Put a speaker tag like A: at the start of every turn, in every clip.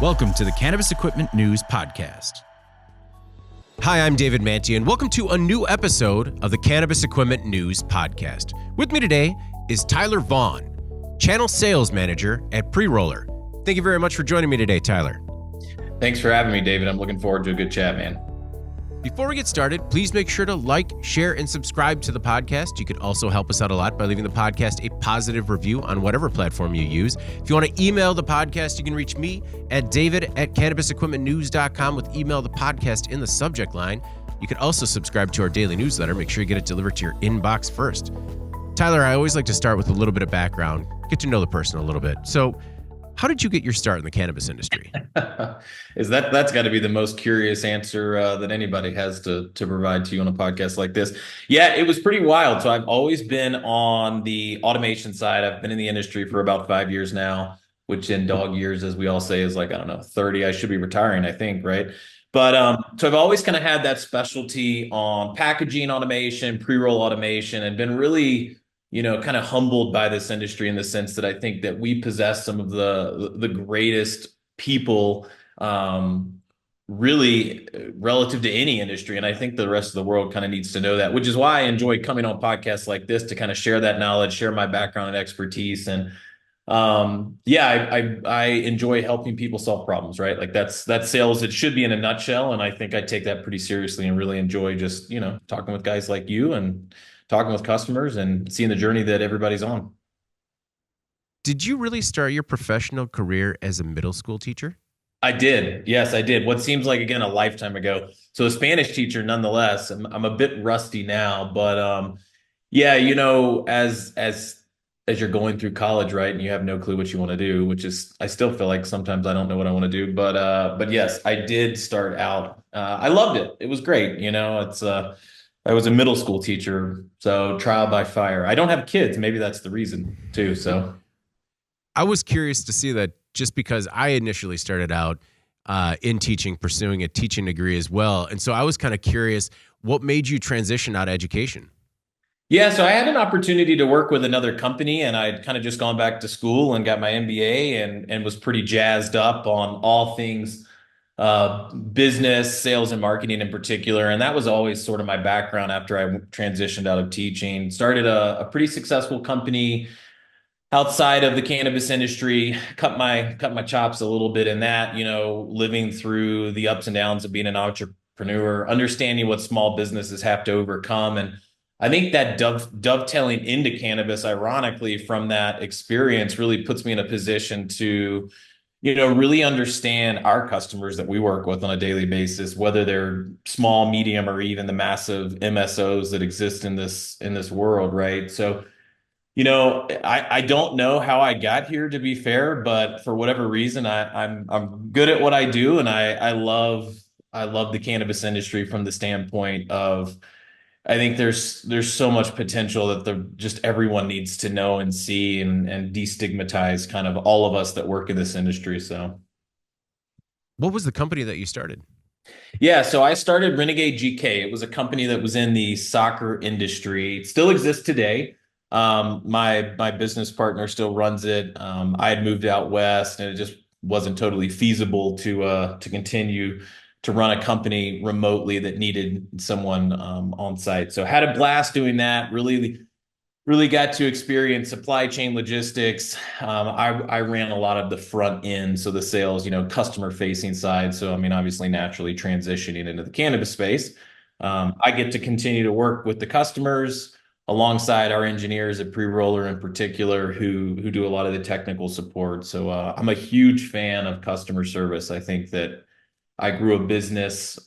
A: Welcome to the Cannabis Equipment News Podcast.
B: Hi, I'm David Manti, and welcome to a new episode of the Cannabis Equipment News Podcast. With me today is Tyler Vaughan, Channel Sales Manager at Pre-Roller. Thank you very much for joining me today, Tyler.
C: Thanks for having me, David. I'm looking forward to a good chat, man.
B: Before we get started, please make sure to like, share, and subscribe to the podcast. You can also help us out a lot by leaving the podcast a positive review on whatever platform you use. If you want to email the podcast, you can reach me at david@cannabisequipmentnews.com with email the podcast in the subject line. You can also subscribe to our daily newsletter. Make sure you get it delivered to your inbox first. Tyler, I always like to start with a little bit of background, get to know the person a little bit. So how did you get your start in the cannabis industry?
C: That's got to be the most curious answer that anybody has to provide to you on a podcast like this. Yeah, it was pretty wild. So I've always been on the automation side. I've been in the industry for about 5 years now, which in dog years, as we all say, is like, 30. I should be retiring, I think, right? But so I've always kind of had that specialty on packaging automation, pre-roll automation, and been really kind of humbled by this industry in the sense that I think that we possess some of the greatest people really relative to any industry. And I think the rest of the world kind of needs to know that, which is why I enjoy coming on podcasts like this to kind of share that knowledge, share my background and expertise. And I enjoy helping people solve problems, right? Like that's sales. It should be in a nutshell. And I think I take that pretty seriously and really enjoy just, talking with guys like you and talking with customers and seeing the journey that everybody's on.
B: Did you really start your professional career as a middle school teacher?
C: I did. Yes, I did. What seems like, again, a lifetime ago. So a Spanish teacher, nonetheless. I'm a bit rusty now, but as you're going through college, right, and you have no clue what you want to do, which is, I still feel like sometimes I don't know what I want to do, but yes, I did start out. I loved it. It was great. I was a middle school teacher, so trial by fire. I don't have kids. Maybe that's the reason too. So
B: I was curious to see that just because I initially started out in teaching, pursuing a teaching degree as well. And so I was kind of curious, what made you transition out of education?
C: Yeah, so I had an opportunity to work with another company, and I'd kind of just gone back to school and got my MBA and was pretty jazzed up on all things business, sales, and marketing in particular. And that was always sort of my background after I transitioned out of teaching. Started a pretty successful company outside of the cannabis industry, cut my chops a little bit in that, living through the ups and downs of being an entrepreneur, understanding what small businesses have to overcome. And I think that dovetailing into cannabis, ironically, from that experience really puts me in a position to really understand our customers that we work with on a daily basis, whether they're small, medium, or even the massive MSOs that exist in this world, right? So, I don't know how I got here, to be fair, but for whatever reason, I'm good at what I do, and I love the cannabis industry from the standpoint of, I think there's so much potential that just everyone needs to know and see and destigmatize kind of all of us that work in this industry. So
B: what was the company that you started?
C: Yeah, so I started Renegade GK. It was a company that was in the soccer industry. It still exists today. My business partner still runs it. I had moved out west and it just wasn't totally feasible to continue to run a company remotely that needed someone on site. So had a blast doing that. Really got to experience supply chain logistics. I ran a lot of the front end, so the sales, customer facing side. So obviously naturally transitioning into the cannabis space. I get to continue to work with the customers alongside our engineers at Pre-Roller in particular, who do a lot of the technical support. So I'm a huge fan of customer service. I think that I grew a business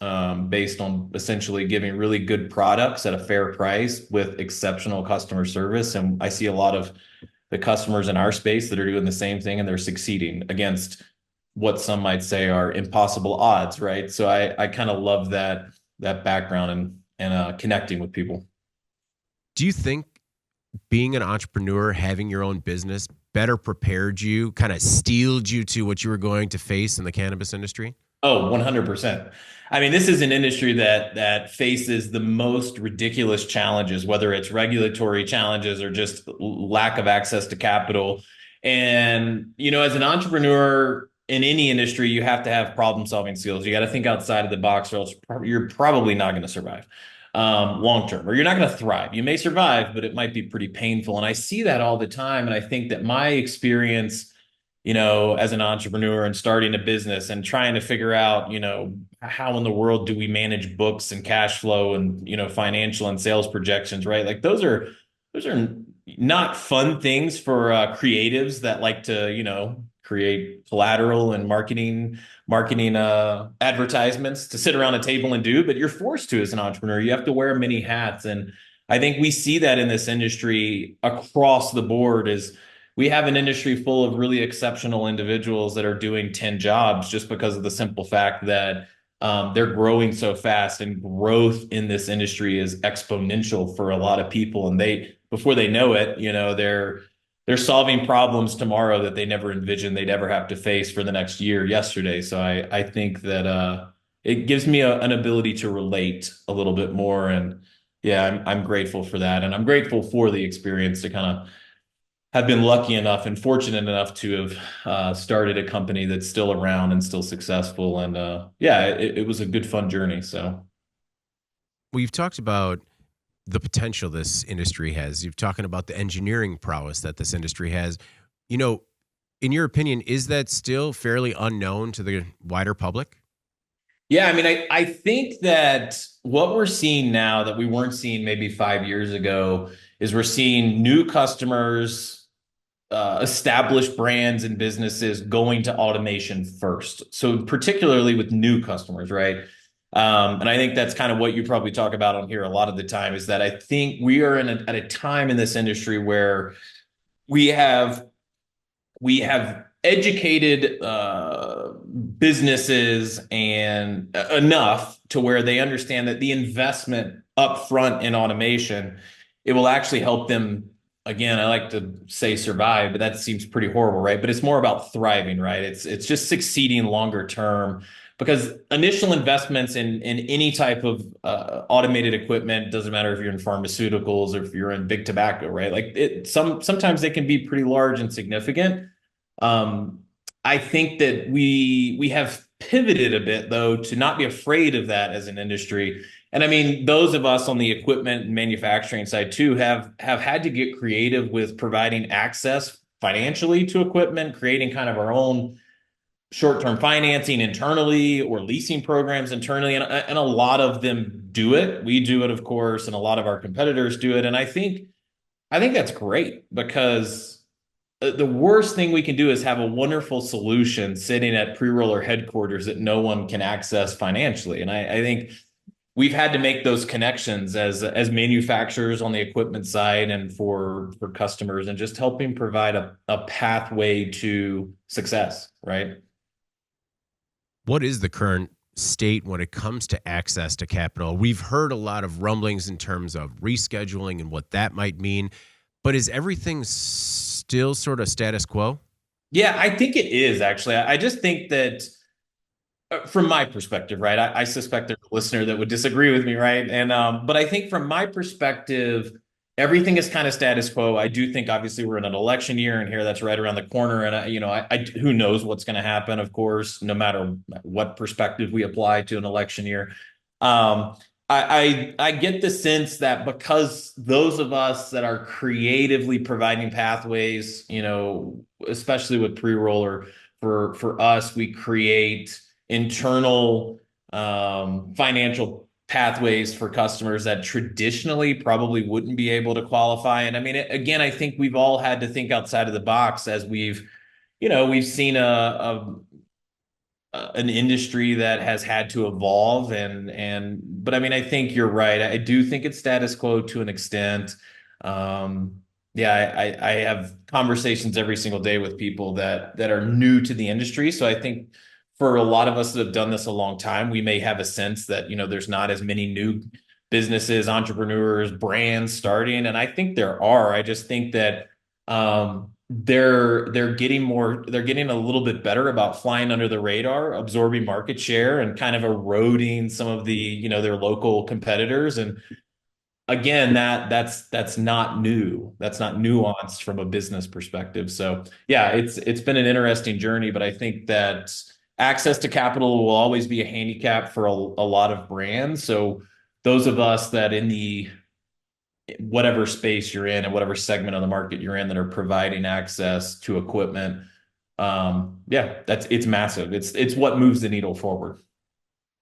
C: based on essentially giving really good products at a fair price with exceptional customer service. And I see a lot of the customers in our space that are doing the same thing, and they're succeeding against what some might say are impossible odds, right? So I kind of love that background and connecting with people.
B: Do you think being an entrepreneur, having your own business, better prepared you, kind of steeled you to what you were going to face in the cannabis industry?
C: Oh, 100%. This is an industry that faces the most ridiculous challenges, whether it's regulatory challenges or just lack of access to capital. And, as an entrepreneur, in any industry, you have to have problem solving skills. You got to think outside of the box, or else you're probably not going to survive long term, or you're not going to thrive. You may survive, but it might be pretty painful. And I see that all the time. And I think that my experience, as an entrepreneur and starting a business and trying to figure out, how in the world do we manage books and cash flow and, financial and sales projections, right? Like those are not fun things for creatives that like to, create collateral and marketing advertisements to sit around a table and do, but you're forced to as an entrepreneur. You have to wear many hats. And I think we see that in this industry across the board is we have an industry full of really exceptional individuals that are doing 10 jobs just because of the simple fact that they're growing so fast, and growth in this industry is exponential for a lot of people. And before they know it, they're solving problems tomorrow that they never envisioned they'd ever have to face for the next year yesterday. So I think that it gives me an ability to relate a little bit more. And yeah, I'm grateful for that. And I'm grateful for the experience to kind of have been lucky enough and fortunate enough to have started a company that's still around and still successful. And yeah, it was a good, fun journey. So.
B: Well, you've talked about the potential this industry has. You've talking about the engineering prowess that this industry has. In your opinion, is that still fairly unknown to the wider public?
C: Yeah, I mean, I think that what we're seeing now that we weren't seeing maybe 5 years ago is we're seeing new customers, established brands and businesses going to automation first. So particularly with new customers, right? And I think that's kind of what you probably talk about on here a lot of the time is that I think we are at a time in this industry where we have educated businesses and enough to where they understand that the investment upfront in automation, it will actually help them. Again, I like to say survive, but that seems pretty horrible, right? But it's more about thriving, right? It's just succeeding longer term, because initial investments in any type of automated equipment, doesn't matter if you're in pharmaceuticals or if you're in big tobacco, right? Like sometimes they can be pretty large and significant. Um, I think that we have pivoted a bit though to not be afraid of that as an industry. And I mean, those of us on the equipment and manufacturing side too have had to get creative with providing access financially to equipment, creating kind of our own short-term financing internally or leasing programs internally. And a lot of them do it. We do it, of course, and a lot of our competitors do it. And I think that's great, because the worst thing we can do is have a wonderful solution sitting at pre-roller headquarters that no one can access financially. And I think we've had to make those connections as manufacturers on the equipment side and for customers, and just helping provide a pathway to success, right?
B: What is the current state when it comes to access to capital? We've heard a lot of rumblings in terms of rescheduling and what that might mean, but is everything still sort of status quo?
C: Yeah, I think it is actually. I just think that from my perspective, right? I suspect there's a listener that would disagree with me, right? And but I think from my perspective, everything is kind of status quo. I do think obviously we're in an election year, and here that's right around the corner. And who knows what's going to happen? Of course, no matter what perspective we apply to an election year. I get the sense that because those of us that are creatively providing pathways, especially with pre-roller, for us, we create internal financial pathways for customers that traditionally probably wouldn't be able to qualify. And I mean, again, I think we've all had to think outside of the box as we've seen an industry that has had to evolve. But I mean, I think you're right. I do think it's status quo to an extent. Yeah, I have conversations every single day with people that are new to the industry. So I think for a lot of us that have done this a long time, we may have a sense that, there's not as many new businesses, entrepreneurs, brands starting. And I think there are. I just think that they're getting a little bit better about flying under the radar, absorbing market share, and kind of eroding some of the, their local competitors. And again, that's not new. That's not nuanced from a business perspective. So yeah, it's been an interesting journey, but I think that access to capital will always be a handicap for a lot of brands. So those of us that in the whatever space you're in and whatever segment of the market you're in that are providing access to equipment, yeah, it's massive. It's what moves the needle forward.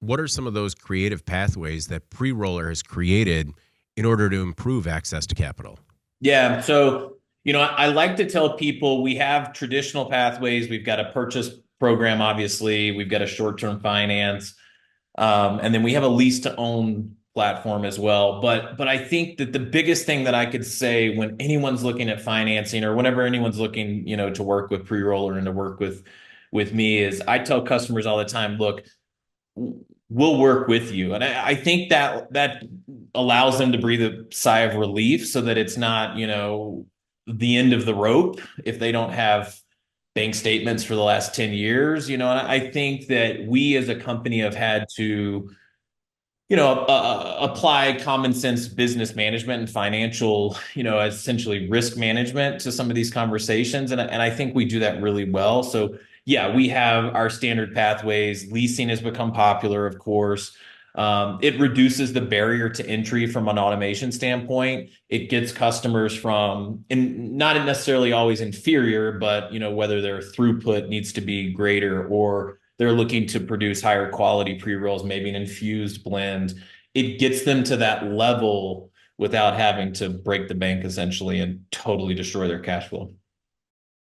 B: What are some of those creative pathways that Pre-Roller has created in order to improve access to capital?
C: Yeah. So, I like to tell people we have traditional pathways. We've got a purchase program, obviously. We've got a short-term finance. And then we have a lease to own platform as well. But I think that the biggest thing that I could say when anyone's looking at financing or whenever anyone's looking, to work with Pre-Roller and to work with me is I tell customers all the time, look, we'll work with you. And I think that allows them to breathe a sigh of relief so that it's not, the end of the rope if they don't have bank statements for the last 10 years, and I think that we as a company have had to, apply common sense business management and financial, essentially risk management to some of these conversations. And I think we do that really well. So yeah, we have our standard pathways. Leasing has become popular, of course. It reduces the barrier to entry from an automation standpoint. It gets customers from, and not necessarily always inferior, but whether their throughput needs to be greater or they're looking to produce higher quality pre-rolls, maybe an infused blend. It gets them to that level without having to break the bank essentially and totally destroy their cash flow.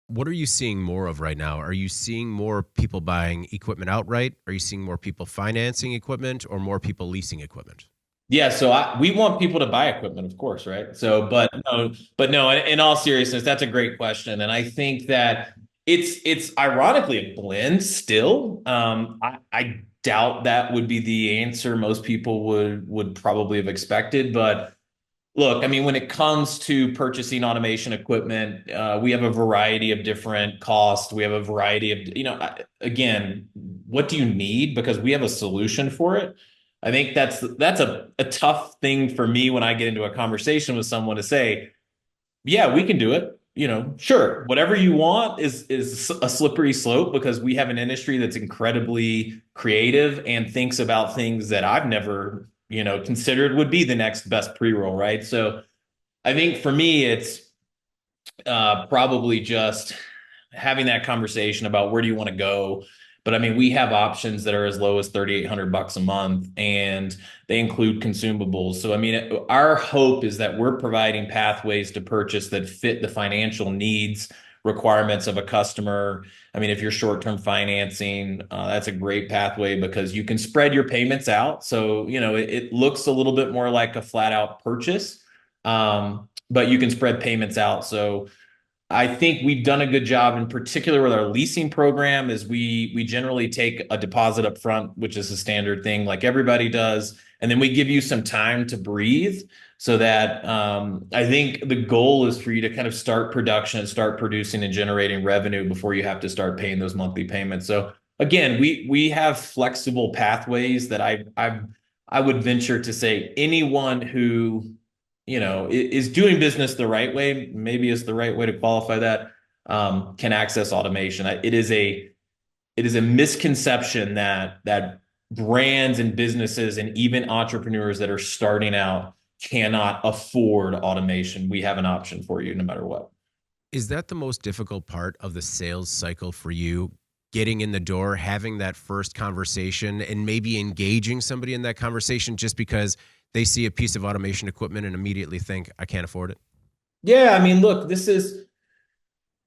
B: What are you seeing more of right now? Are you seeing more people buying equipment outright? Are you seeing more people financing equipment or more people leasing equipment?
C: Yeah, so we want people to buy equipment, of course, right? So, but no, in all seriousness, that's a great question, and I think that it's ironically a blend still. I doubt that would be the answer most people would probably have expected, but look, I mean, when it comes to purchasing automation equipment, we have a variety of different costs. We have a variety of, again, what do you need? Because we have a solution for it. I think that's a tough thing for me when I get into a conversation with someone to say, yeah, we can do it. Sure, whatever you want is a slippery slope because we have an industry that's incredibly creative and thinks about things that I've never, considered would be the next best pre-roll, right? So I think for me, it's probably just having that conversation about where do you want to go. But I mean, we have options that are as low as $3,800 a month, and they include consumables. So I mean, our hope is that we're providing pathways to purchase that fit the financial needs requirements of a customer. I mean, if you're short-term financing, that's a great pathway because you can spread your payments out. So, it looks a little bit more like a flat out purchase, but you can spread payments out. So I think we've done a good job, in particular with our leasing program, is we generally take a deposit up front, which is a standard thing like everybody does. And then we give you some time to breathe so that I think the goal is for you to kind of start production, start producing and generating revenue before you have to start paying those monthly payments. So again, we have flexible pathways that I would venture to say anyone who is doing business the right way, maybe is the right way to qualify that, can access automation. It is a misconception that brands and businesses and even entrepreneurs that are starting out cannot afford automation. We have an option for you no matter what.
B: Is that the most difficult part of the sales cycle for you? Getting in the door, having that first conversation, and maybe engaging somebody in that conversation just because they see a piece of automation equipment and immediately think, I can't afford it?
C: Yeah, I mean, look, this is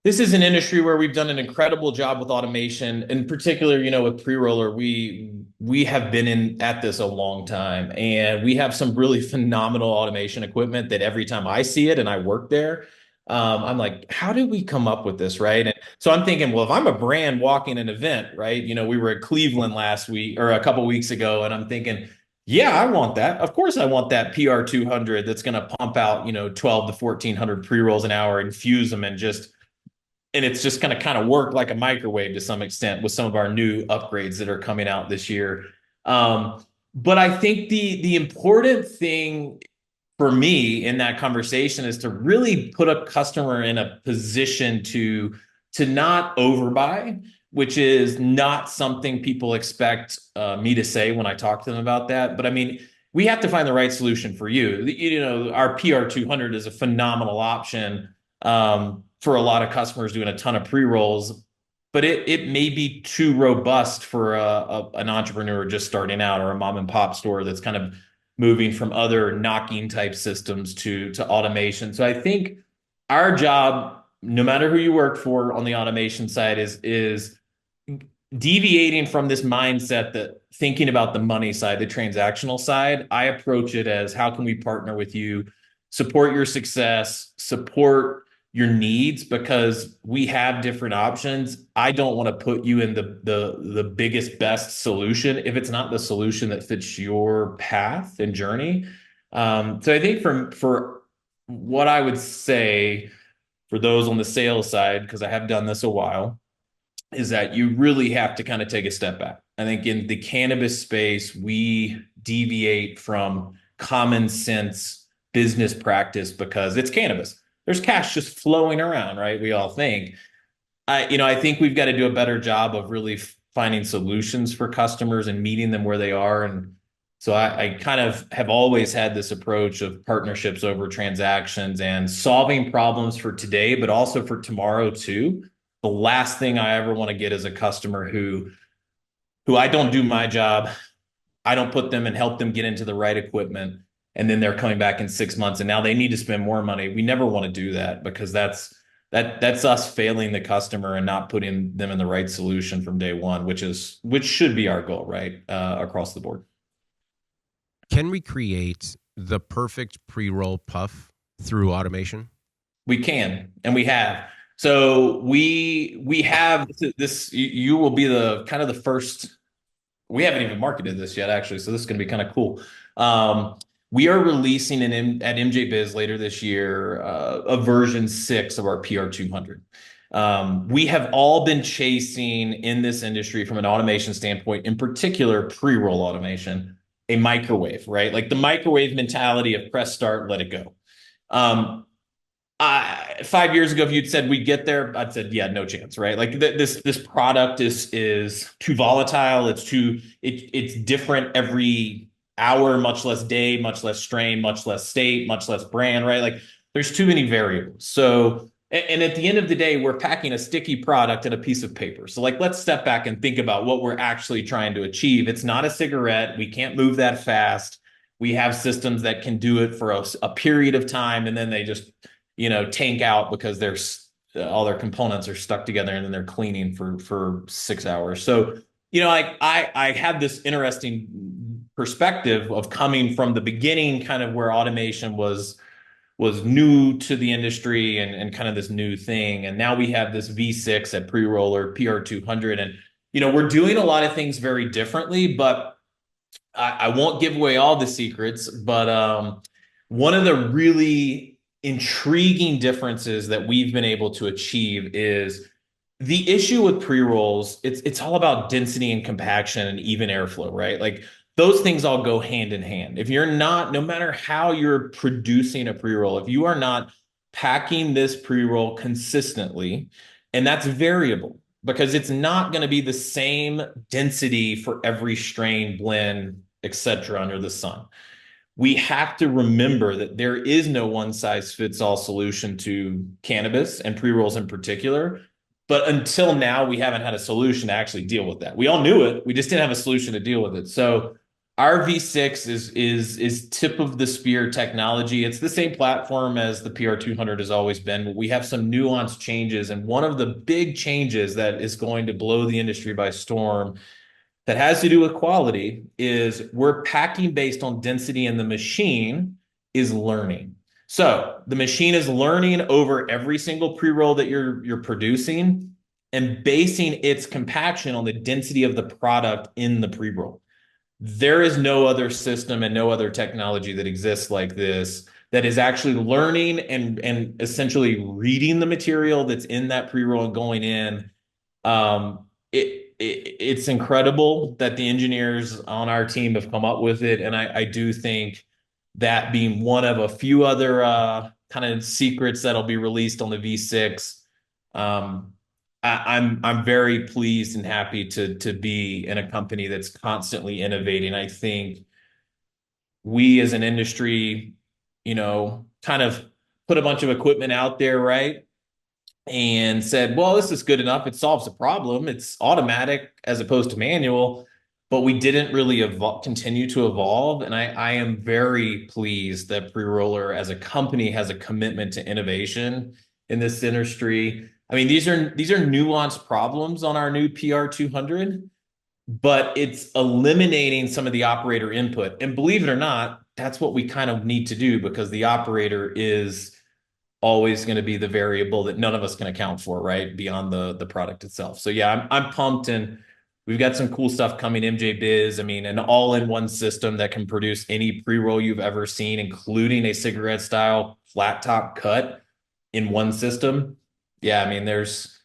C: an industry where we've done an incredible job with automation. In particular, with pre-roller, we have been in at this a long time, and we have some really phenomenal automation equipment that every time I see it and I work there, I'm like, how did we come up with this, right? And so I'm thinking, well, if I'm a brand walking an event, right? We were at Cleveland last week or a couple weeks ago, and I'm thinking, yeah, I want that. Of course, I want that PR 200 that's going to pump out, 12 to 1400 pre-rolls an hour, infuse them, and it's just going to kind of work like a microwave to some extent with some of our new upgrades that are coming out this year. But I think the important thing for me in that conversation is to really put a customer in a position to not overbuy, which is not something people expect me to say when I talk to them about that. But I mean, we have to find the right solution for you. You know, our PR200 is a phenomenal option for a lot of customers doing a ton of pre-rolls, but it may be too robust for an entrepreneur just starting out or a mom and pop store that's kind of moving from other knocking type systems to automation. So I think our job, no matter who you work for on the automation side, is deviating from this mindset that thinking about the money side, the transactional side. I approach it as how can we partner with you, support your success, support your needs, because we have different options. I don't want to put you in the biggest best solution if it's not the solution that fits your path and journey. So I think for what I would say for those on the sales side, because I have done this a while, is that you really have to kind of take a step back. I think in the cannabis space, we deviate from common sense business practice because it's cannabis. There's cash just flowing around, right? We all think. I think we've got to do a better job of really finding solutions for customers and meeting them where they are. And so I kind of have always had this approach of partnerships over transactions and solving problems for today, but also for tomorrow too. The last thing I ever want to get is a customer who I don't do my job. I don't put them and help them get into the right equipment. And then they're coming back in 6 months and now they need to spend more money. We never want to do that because that's us failing the customer and not putting them in the right solution from day one, which should be our goal, right? Across the board.
B: Can we create the perfect pre-roll puff through automation?
C: We can, and we have. So we have this. You will be the kind of the first. We haven't even marketed this yet, actually. So this is going to be kind of cool. We are releasing at MJ Biz later this year a version 6 of our PR200. We have all been chasing in this industry from an automation standpoint, in particular pre-roll automation, a microwave, right? Like the microwave mentality of press start, let it go. 5 years ago, if you'd said we'd get there, I'd said, yeah, no chance, right? Like this product is too volatile. It's different every hour, much less day, much less strain, much less state, much less brand, right? Like there's too many variables. So, and at the end of the day, we're packing a sticky product in a piece of paper. So like, let's step back and think about what we're actually trying to achieve. It's not a cigarette. We can't move that fast. We have systems that can do it for a period of time, and then they just tank out because all their components are stuck together and then they're cleaning for 6 hours. So, I had this interesting perspective of coming from the beginning, kind of where automation was new to the industry and kind of this new thing. And now we have this V6 at pre-roller PR200. And, we're doing a lot of things very differently, but I won't give away all the secrets. But one of the really intriguing differences that we've been able to achieve is the issue with pre-rolls. It's all about density and compaction and even airflow, right? Like those things all go hand in hand. If you're not, no matter how you're producing a pre-roll, if you are not packing this pre-roll consistently, and that's variable because it's not going to be the same density for every strain, blend, etc. under the sun. We have to remember that there is no one size fits all solution to cannabis and pre-rolls in particular. But until now, we haven't had a solution to actually deal with that. We all knew it. We just didn't have a solution to deal with it. So our V6 is tip of the spear technology. It's the same platform as the PR200 has always been, but we have some nuanced changes. And one of the big changes that is going to blow the industry by storm that has to do with quality is we're packing based on density, and the machine is learning. So the machine is learning over every single pre-roll that you're producing and basing its compaction on the density of the product in the pre-roll. There is no other system and no other technology that exists like this that is actually learning and essentially reading the material that's in that pre-roll and going in. It's incredible that the engineers on our team have come up with it. And I do think that being one of a few other kind of secrets that'll be released on the V6. Um, I'm very pleased and happy to be in a company that's constantly innovating. I think we as an industry, kind of put a bunch of equipment out there, right? And said, well, this is good enough. It solves the problem. It's automatic as opposed to manual, but we didn't really continue to evolve. And I am very pleased that Pre-Roller as a company has a commitment to innovation in this industry. I mean, these are nuanced problems on our new PR 200, but it's eliminating some of the operator input. And believe it or not, that's what we kind of need to do because the operator is always going to be the variable that none of us can account for, right? Beyond the product itself. So yeah, I'm pumped, and we've got some cool stuff coming. MJ Biz, I mean, an all-in-one system that can produce any pre-roll you've ever seen, including a cigarette style flat top cut in one system. Yeah, I mean, there's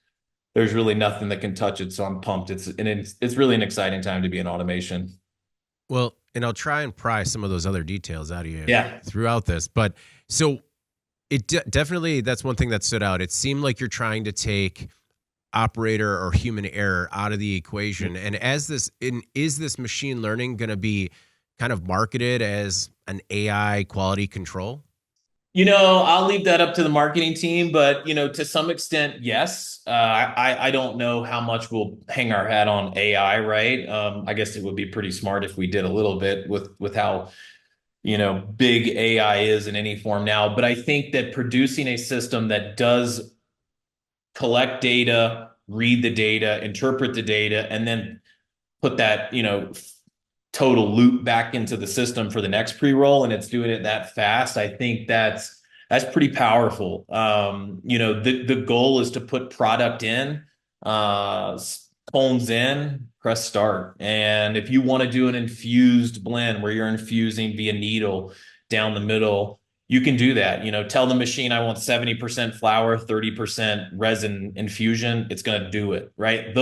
C: really nothing that can touch it. So I'm pumped. It's really an exciting time to be in automation.
B: Well, and I'll try and pry some of those other details out of you
C: Yeah.
B: throughout this. But so definitely, that's one thing that stood out. It seemed like you're trying to take operator or human error out of the equation. And is this machine learning going to be kind of marketed as an AI quality control?
C: I'll leave that up to the marketing team, but to some extent, yes. I don't know how much we'll hang our hat on AI, right? I guess it would be pretty smart if we did a little bit with how big AI is in any form now. But I think that producing a system that does collect data, read the data, interpret the data, and then put that total loop back into the system for the next pre-roll, and it's doing it that fast, I think that's pretty powerful. The goal is to put product in, cones in, press start. And if you want to do an infused blend where you're infusing via needle down the middle, you can do that. Tell the machine I want 70% flour, 30% resin infusion. It's going to do it, right?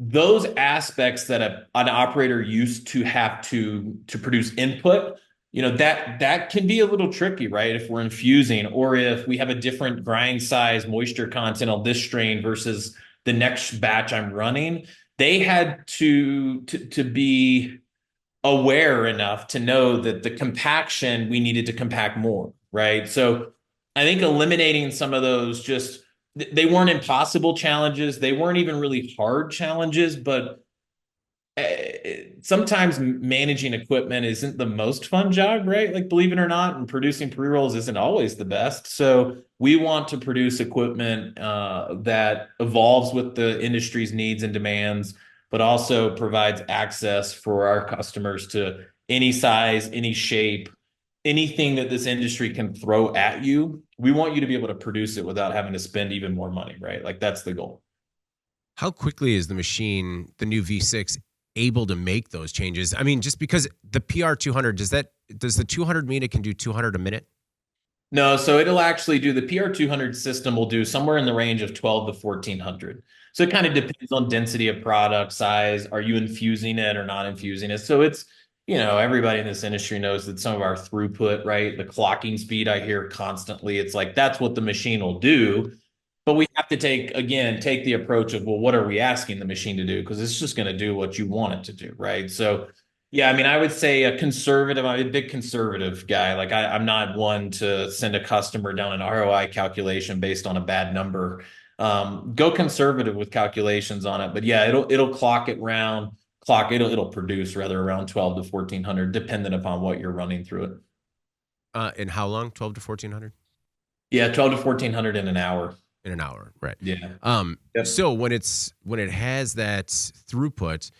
C: Those aspects that an operator used to have to produce input, that can be a little tricky, right? If we're infusing or if we have a different grind size, moisture content on this strain versus the next batch I'm running, they had to be aware enough to know that the compaction, we needed to compact more, right? So I think eliminating some of those, just they weren't impossible challenges. They weren't even really hard challenges, but sometimes managing equipment isn't the most fun job, right? Like, believe it or not, and producing pre-rolls isn't always the best. So we want to produce equipment that evolves with the industry's needs and demands, but also provides access for our customers to any size, any shape, anything that this industry can throw at you. We want you to be able to produce it without having to spend even more money, right? Like, that's the goal.
B: How quickly is the machine, the new V6, able to make those changes? I mean, just because the PR 200, does the 200 mean it can do 200 a minute?
C: No, so it'll actually do, the PR 200 system will do somewhere in the range of 12 to 1400. So it kind of depends on density of product, size. Are you infusing it or not infusing it? So it's, everybody in this industry knows that some of our throughput, right? The clocking speed I hear constantly, it's like, that's what the machine will do. But we have to take the approach of, well, what are we asking the machine to do? Because it's just going to do what you want it to do, right? So, yeah, I mean, I would say I'm a big conservative guy. Like, I'm not one to send a customer down an ROI calculation based on a bad number. Go conservative with calculations on it. But yeah, it'll it'll produce rather around 12 to 1400, dependent upon what you're running through it.
B: And how long? 12 to 1400?
C: Yeah, 12 to 1400 in an hour.
B: In an hour, right?
C: Yeah.
B: Yep. So when it has that throughput,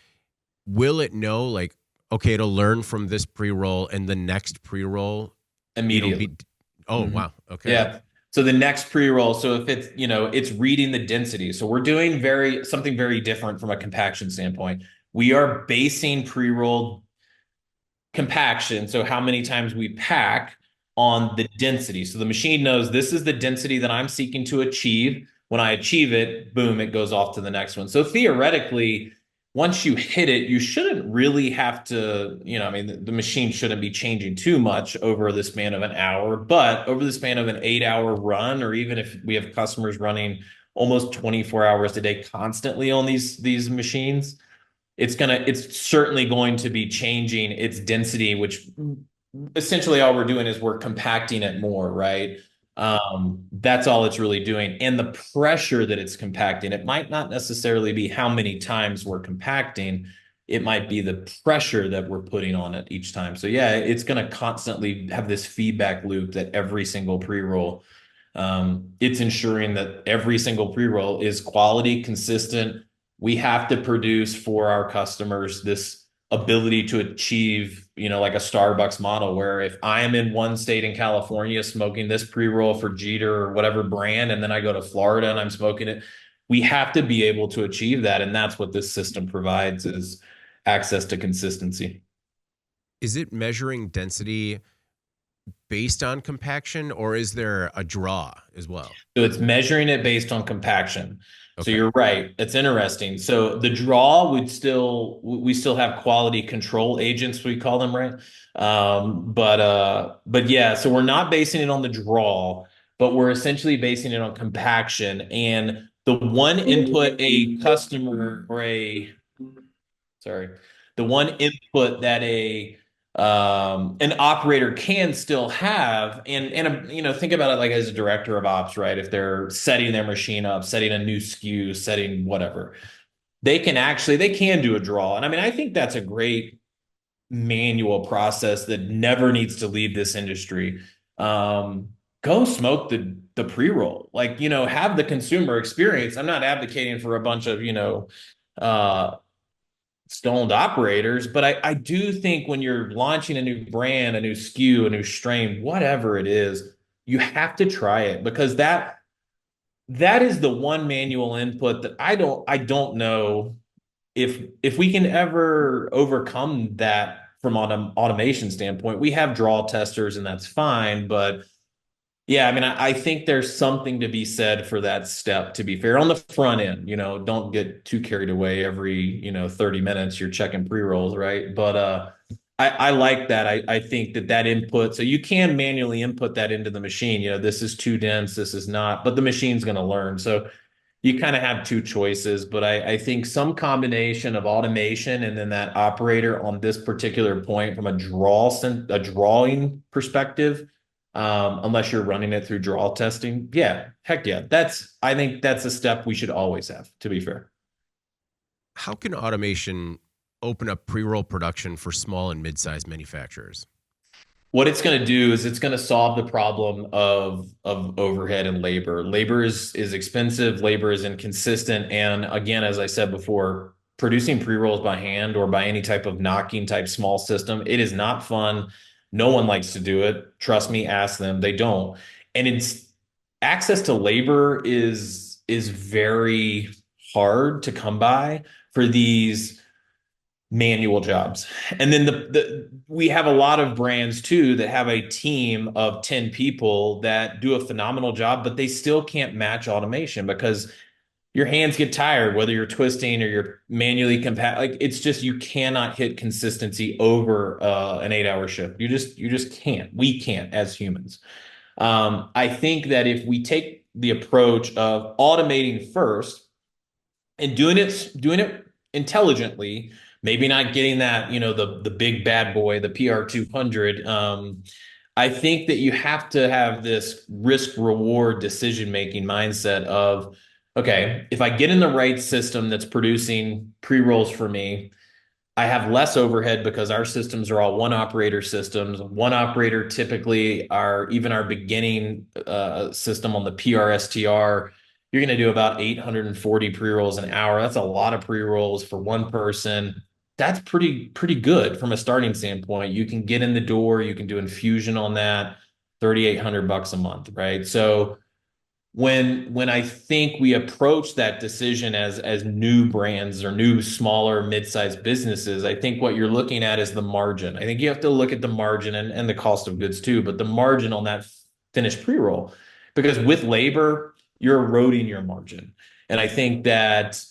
B: will it know, like, okay, it'll learn from this pre-roll and the next pre-roll
C: Immediately.
B: Wow. Okay.
C: Yeah. So the next pre-roll, so if it's, it's reading the density. So we're doing something very different from a compaction standpoint. We are basing pre-roll compaction, so how many times we pack, on the density. So the machine knows this is the density that I'm seeking to achieve. When I achieve it, boom, it goes off to the next one. So theoretically, once you hit it, you shouldn't really have to, I mean, the machine shouldn't be changing too much over the span of an hour, but over the span of an 8 hour run, or even if we have customers running almost 24 hours a day constantly on these machines, it's certainly going to be changing its density, which essentially all we're doing is we're compacting it more, right? That's all it's really doing. And the pressure that it's compacting, it might not necessarily be how many times we're compacting. It might be the pressure that we're putting on it each time. So yeah, it's going to constantly have this feedback loop that every single pre-roll, it's ensuring that every single pre-roll is quality, consistent. We have to produce for our customers this ability to achieve, like a Starbucks model where if I am in one state in California smoking this pre-roll for Jeter or whatever brand, and then I go to Florida and I'm smoking it, we have to be able to achieve that. And that's what this system provides is access to consistency.
B: Is it measuring density based on compaction, or is there a draw as well?
C: So it's measuring it based on compaction. So
B: Okay.
C: you're right. It's interesting. So the draw we still have quality control agents, we call them, right? But yeah, so we're not basing it on the draw, but we're essentially basing it on compaction. And the one input a customer or a sorry, the one input that a an operator can still have, and think about it like as a director of ops, right? If they're setting their machine up, setting a new SKU, setting whatever, they can do a draw. And I mean, I think that's a great manual process that never needs to leave this industry. Go smoke the pre-roll, like, have the consumer experience. I'm not advocating for a bunch of, uh stoned operators, but I do think when you're launching a new brand, a new SKU, a new strain, whatever it is, you have to try it because that is the one manual input that I don't know if we can ever overcome that from automation standpoint. We have draw testers and that's fine, but yeah, I mean, I think there's something to be said for that step, to be fair, on the front end. Don't get too carried away every, 30 minutes you're checking pre-rolls, right? But I like that. I think that input, so you can manually input that into the machine. This is too dense, this is not, but the machine's going to learn. So you kind of have two choices, but I think some combination of automation and then that operator on this particular point from a drawing perspective, unless you're running it through draw testing. Yeah, heck yeah. I think that's a step we should always have, to be fair.
B: How can automation open up pre-roll production for small and mid-sized manufacturers?
C: What it's going to do is it's going to solve the problem of overhead and labor. Labor is expensive, labor is inconsistent, and again, as I said before, producing pre-rolls by hand or by any type of knocking type small system, it is not fun. No one likes to do it. Trust me, ask them. They don't. And it's access to labor is very hard to come by for these manual jobs. And then we have a lot of brands too that have a team of 10 people that do a phenomenal job, but they still can't match automation because your hands get tired, whether you're twisting or you're manually compact. Like it's just, you cannot hit consistency over an 8 hour shift. You just can't. We can't as humans. I think that if we take the approach of automating first and doing it intelligently, maybe not getting that, the big bad boy, the PR 200. I think that you have to have this risk reward decision making mindset of, okay, if I get in the right system that's producing pre-rolls for me, I have less overhead because our systems are all one operator systems. One operator, typically our beginning system on the PRSTR, you're going to do about 840 pre-rolls an hour. That's a lot of pre-rolls for one person. That's pretty good from a starting standpoint. You can get in the door, you can do infusion on that, $3,800 a month, right? So when I think we approach that decision as new brands or new smaller mid-sized businesses, I think what you're looking at is the margin. I think you have to look at the margin and the cost of goods too, but the margin on that finished pre-roll, because with labor, you're eroding your margin. And I think that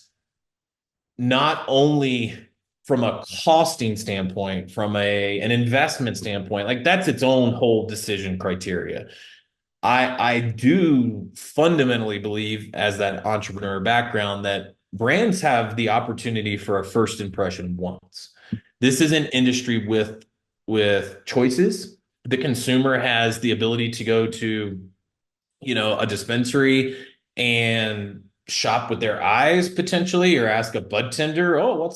C: not only from a costing standpoint, from an investment standpoint, like that's its own whole decision criteria. I do fundamentally believe, as that entrepreneur background, that brands have the opportunity for a first impression once. This is an industry with choices. The consumer has the ability to go to, a dispensary and shop with their eyes potentially, or ask a bud tender, oh,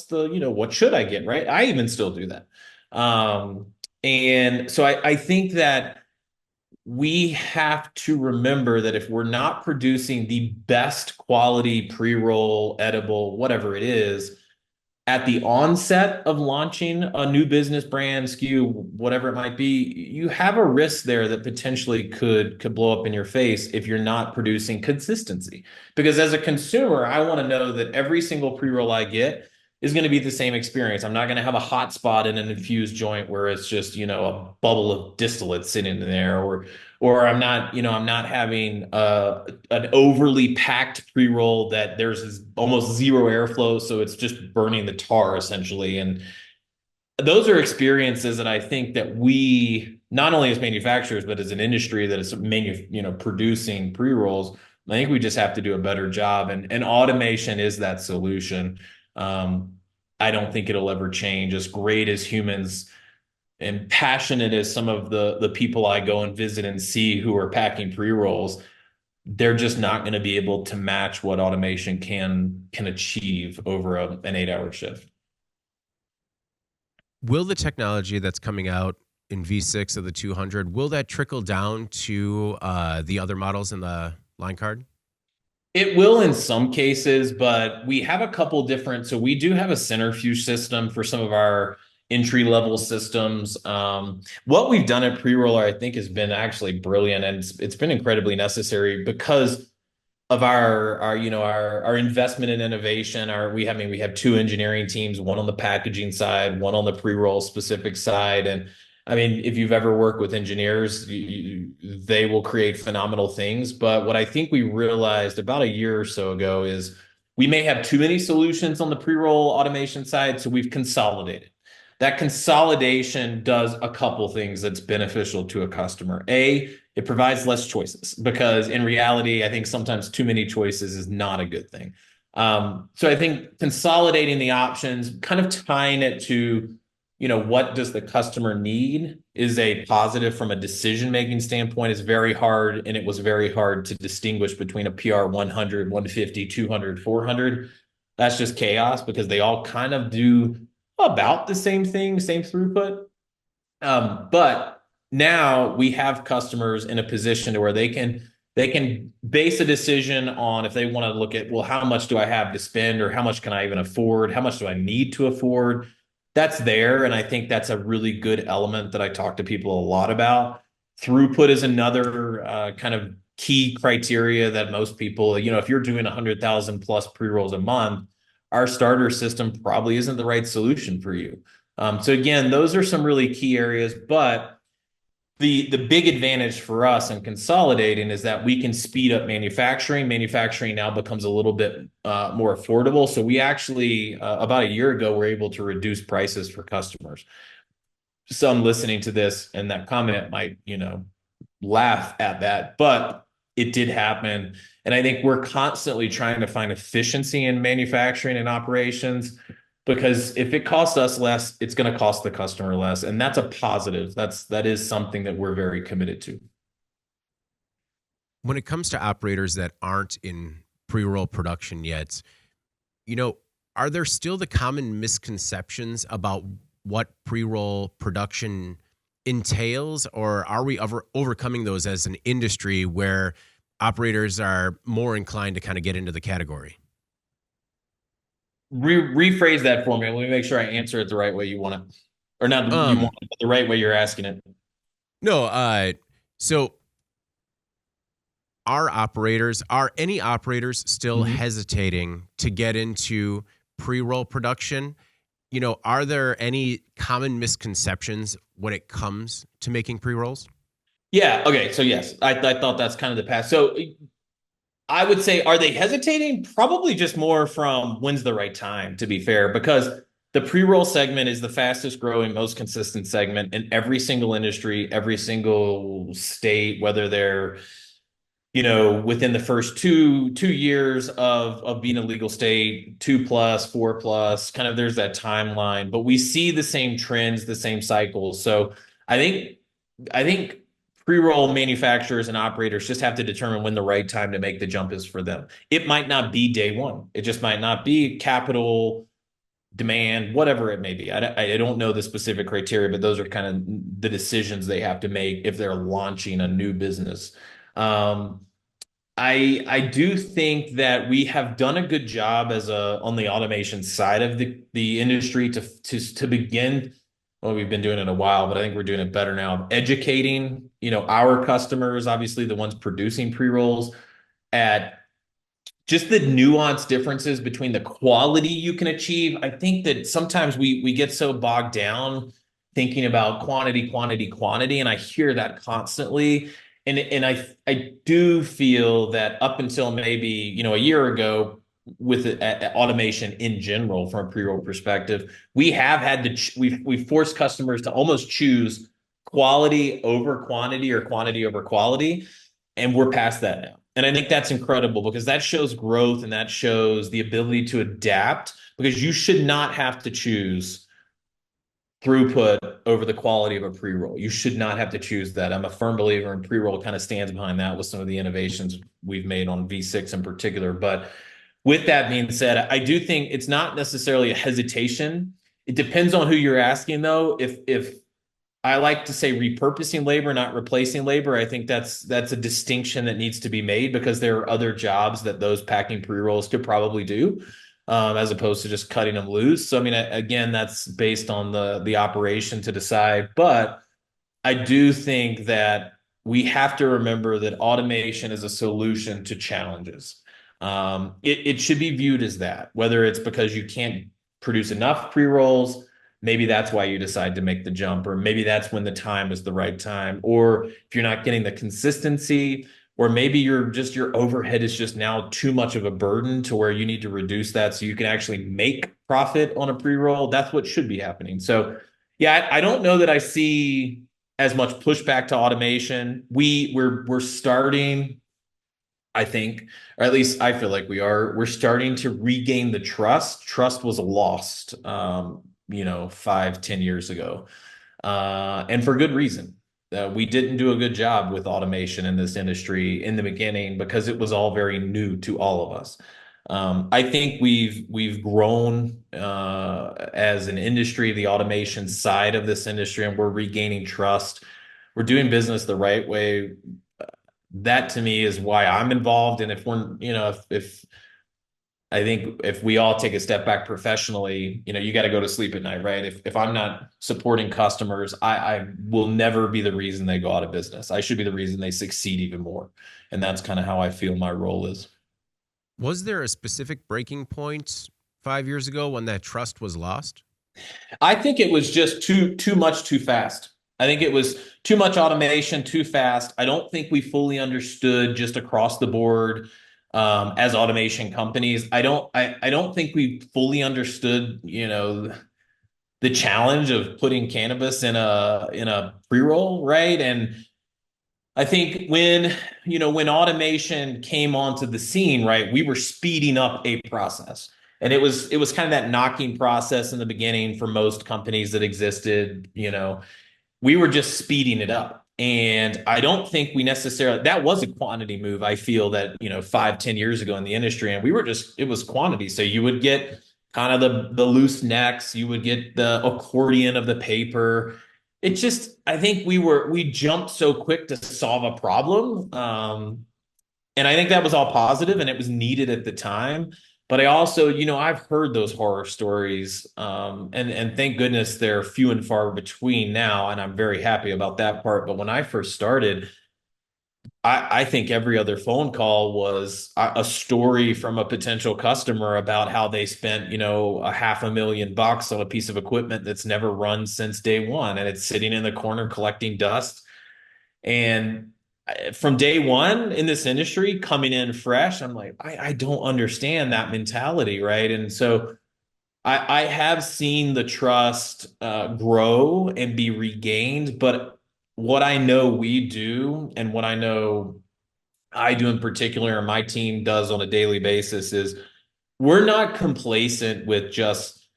C: what should I get? Right. I even still do that. And so I think that we have to remember that if we're not producing the best quality pre-roll, edible, whatever it is, at the onset of launching a new business brand, SKU, whatever it might be, you have a risk there that potentially could blow up in your face if you're not producing consistency. Because as a consumer, I want to know that every single pre-roll I get is going to be the same experience. I'm not going to have a hot spot in an infused joint where it's just, a bubble of distillate sitting in there, or I'm not having an overly packed pre-roll that there's almost zero airflow, so it's just burning the tar essentially. And those are experiences that I think that we, not only as manufacturers, but as an industry that is producing pre-rolls, I think we just have to do a better job. And automation is that solution. I don't think it'll ever change. As great as humans and passionate as some of the people I go and visit and see who are packing pre-rolls, they're just not going to be able to match what automation can achieve over an 8-hour shift.
B: Will the technology that's coming out in V6 of the 200, will that trickle down to the other models in the line card?
C: It will in some cases, but we have a couple different. So we do have a centrifuge system for some of our entry level systems. What we've done at pre-roller, I think, has been actually brilliant, and it's been incredibly necessary because of our investment in innovation. We have two engineering teams, one on the packaging side, one on the pre-roll specific side. And I mean, if you've ever worked with engineers, they will create phenomenal things. But what I think we realized about a year or so ago is we may have too many solutions on the pre-roll automation side, so we've consolidated. That consolidation does a couple things that's beneficial to a customer. It provides less choices, because in reality, I think sometimes too many choices is not a good thing. So I think consolidating the options, kind of tying it to, what does the customer need, is a positive from a decision-making standpoint. Is very hard, and it was very hard to distinguish between a PR 100, 150, 200, 400. That's just chaos, because they all kind of do about the same thing, same throughput. But now we have customers in a position to where they can base a decision on, if they want to look at, well, how much do I have to spend, or how much can I even afford? How much do I need to afford? That's there. And I think that's a really good element that I talk to people a lot about. Throughput is another kind of key criteria that most people, if you're doing 100,000 plus pre-rolls a month, our starter system probably isn't the right solution for you. So again, those are some really key areas, but the big advantage for us in consolidating is that we can speed up manufacturing. Manufacturing now becomes a little bit more affordable. So we actually, about a year ago, were able to reduce prices for customers. Some listening to this and that comment might, laugh at that, but it did happen. And I think we're constantly trying to find efficiency in manufacturing and operations, because if it costs us less, it's going to cost the customer less. And that's a positive. That is something that we're very committed to.
B: When it comes to operators that aren't in pre-roll production yet, are there still the common misconceptions about what pre-roll production entails, or are we overcoming those as an industry where operators are more inclined to kind of get into the category?
C: Rephrase that for me. Let me make sure I answer it the right way you want it, or not you want it, but the right way you're asking it.
B: No, so are any operators still hesitating to get into pre-roll production? Are there any common misconceptions when it comes to making pre-rolls?
C: Yeah. Okay. So yes, I thought that's kind of the past. So I would say, are they hesitating? Probably just more from when's the right time, to be fair, because the pre-roll segment is the fastest growing, most consistent segment in every single industry, every single state, whether they're, within the first two years of being a legal state, 2+, 4+, kind of there's that timeline. But we see the same trends, the same cycles. So I think I think pre-roll manufacturers and operators just have to determine when the right time to make the jump is for them. It might not be day one. It just might not be capital demand, whatever it may be. I don't know the specific criteria, but those are kind of the decisions they have to make if they're launching a new business. Um, I do think that we have done a good job as a on the automation side of the industry to begin. Well, we've been doing it a while, but I think we're doing it better now of educating, our customers, obviously the ones producing pre-rolls, at just the nuanced differences between the quality you can achieve. I think that sometimes we get so bogged down thinking about quantity, quantity, quantity, and I hear that constantly. And I do feel that up until maybe, a year ago, with automation in general from a pre-roll perspective, we have had to we've forced customers to almost choose quality over quantity or quantity over quality, and we're past that now. And I think that's incredible because that shows growth and that shows the ability to adapt, because you should not have to choose throughput over the quality of a pre-roll. You should not have to choose that. I'm a firm believer, and pre-roll kind of stands behind that with some of the innovations we've made on V6 in particular. But with that being said, I do think it's not necessarily a hesitation. It depends on who you're asking, though. If I like to say repurposing labor, not replacing labor. I think that's a distinction that needs to be made, because there are other jobs that those packing pre-rolls could probably do, as opposed to just cutting them loose. So I mean, again, that's based on the operation to decide. But I do think that we have to remember that automation is a solution to challenges. It should be viewed as that, whether it's because you can't produce enough pre-rolls. Maybe that's why you decide to make the jump, or maybe that's when the time is the right time, or if you're not getting the consistency, or maybe your overhead is just now too much of a burden to where you need to reduce that so you can actually make profit on a pre-roll. That's what should be happening. So yeah, I don't know that I see as much pushback to automation. We're starting, I think, or at least I feel like we're starting to regain the trust. Trust was lost, 5, 10 years ago. And for good reason. We didn't do a good job with automation in this industry in the beginning because it was all very new to all of us. I think we've grown as an industry, the automation side of this industry, and we're regaining trust. We're doing business the right way. That to me is why I'm involved. And if we're, if I think if we all take a step back professionally, you got to go to sleep at night, right? If I'm not supporting customers, I will never be the reason they go out of business. I should be the reason they succeed even more. And that's kind of how I feel my role is.
B: Was there a specific breaking point 5 years ago when that trust was lost?
C: I think it was just too much too fast. I think it was too much automation too fast. I don't think we fully understood just across the board, as automation companies. I don't think we fully understood, the challenge of putting cannabis in a pre-roll, right? And I think when automation came onto the scene, right, we were speeding up a process. And it was kind of that knocking process in the beginning for most companies that existed. We were just speeding it up. And I don't think we necessarily, that was a quantity move. I feel that, 5, 10 years ago in the industry, and it was quantity. So you would get kind of the loose necks, you would get the accordion of the paper. It just, I think we jumped so quick to solve a problem. And I think that was all positive and it was needed at the time. But I also, I've heard those horror stories, and thank goodness they're few and far between now, and I'm very happy about that part. But when I first started, I think every other phone call was a story from a potential customer about how they spent, a $500,000 on a piece of equipment that's never run since day one, and it's sitting in the corner collecting dust. And from day one in this industry, coming in fresh, I'm like, I don't understand that mentality, right? And so I have seen the trust grow and be regained, but what I know we do and what I know I do in particular, and my team does on a daily basis, is we're not complacent with just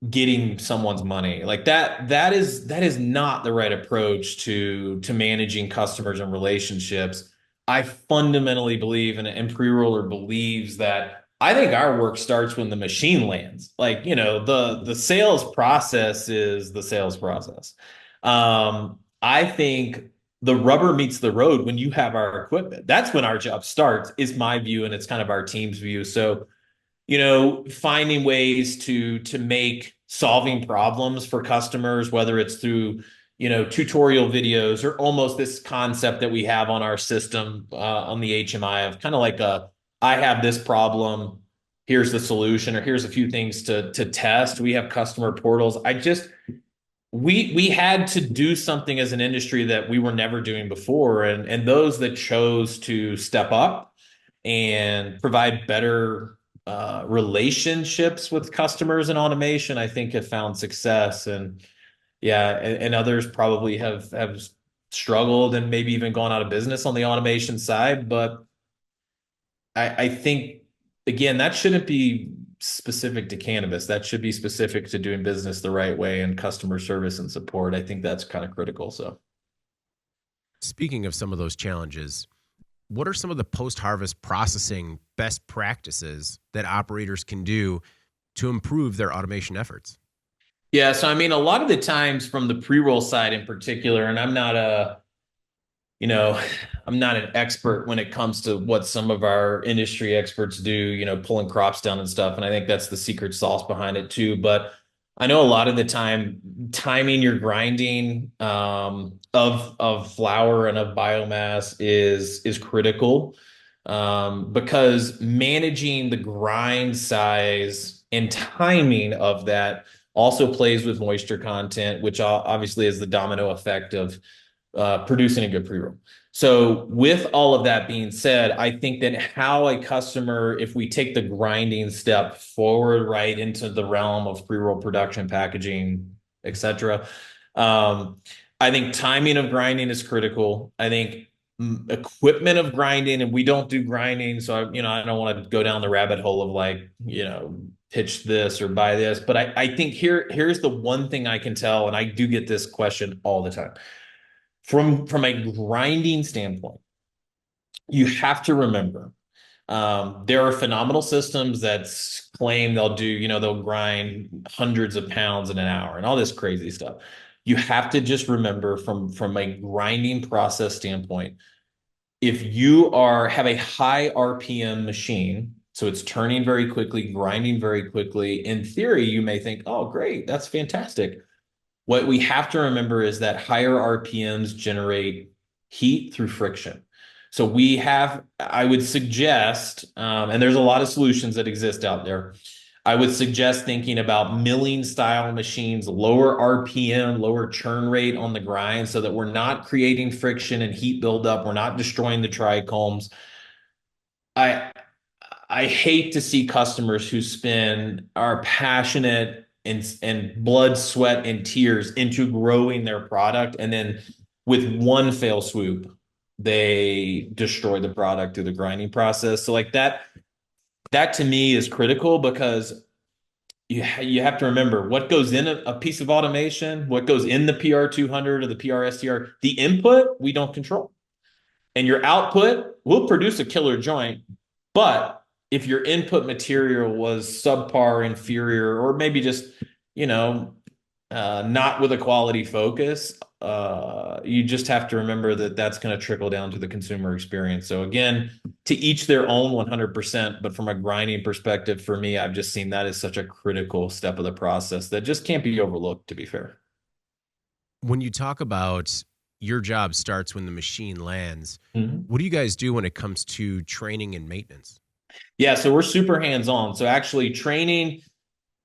C: getting someone's money. Like that is not the right approach to managing customers and relationships. I fundamentally believe, and pre-roller believes, that I think our work starts when the machine lands. Like, the sales process is the sales process. I think the rubber meets the road when you have our equipment. That's when our job starts, is my view, and it's kind of our team's view. So, finding ways to make solving problems for customers, whether it's through, tutorial videos, or almost this concept that we have on our system, on the HMI, of kind of like I have this problem, here's the solution, or here's a few things to test. We have customer portals. We had to do something as an industry that we were never doing before, and those that chose to step up and provide better relationships with customers and automation, I think have found success. And yeah, and others probably have struggled and maybe even gone out of business on the automation side. But I think, again, that shouldn't be specific to cannabis. That should be specific to doing business the right way and customer service and support. I think that's kind of critical. So
B: Speaking of some of those challenges, what are some of the post-harvest processing best practices that operators can do to improve their automation efforts?
C: yeah, so I mean, a lot of the times from the pre-roll side in particular, and you know, I'm not an expert when it comes to what some of our industry experts do, pulling crops down and stuff. And I think that's the secret sauce behind it too. But I know a lot of the time, timing your grinding of flour and of biomass is critical, because managing the grind size and timing of that also plays with moisture content, which obviously is the domino effect of producing a good pre-roll. So with all of that being said, I think that how a customer, if we take the grinding step forward right into the realm of pre-roll production, packaging, etc., I think timing of grinding is critical. I think equipment of grinding, and we don't do grinding, so I don't want to go down the rabbit hole of like, pitch this or buy this. But I think here's the one thing I can tell, and I do get this question all the time. From a grinding standpoint, you have to remember, there are phenomenal systems that claim they'll grind hundreds of pounds in an hour and all this crazy stuff. You have to just remember, from a grinding process standpoint, if you have a high RPM machine, so it's turning very quickly, grinding very quickly, in theory, you may think, oh, great, that's fantastic. What we have to remember is that higher RPMs generate heat through friction. So I would suggest, and there's a lot of solutions that exist out there. I would suggest thinking about milling style machines, lower RPM, lower churn rate on the grind, so that we're not creating friction and heat buildup. We're not destroying the trichomes. I hate to see customers who are passionate and blood, sweat, and tears into growing their product, and then with one fell swoop, they destroy the product through the grinding process. So like that to me is critical, because you have to remember what goes in a piece of automation, what goes in the PR200 or the PRSTR. The input we don't control, and your output will produce a killer joint, but if your input material was subpar, inferior, or maybe just, not with a quality focus, you just have to remember that that's going to trickle down to the consumer experience. So again, to each their own 100%, but from a grinding perspective, for me, I've just seen that as such a critical step of the process that just can't be overlooked, to be fair.
B: When you talk about your job starts when the machine lands,
C: Mhm.
B: what do you guys do when it comes to training and maintenance?
C: Yeah, so we're super hands-on. So actually training,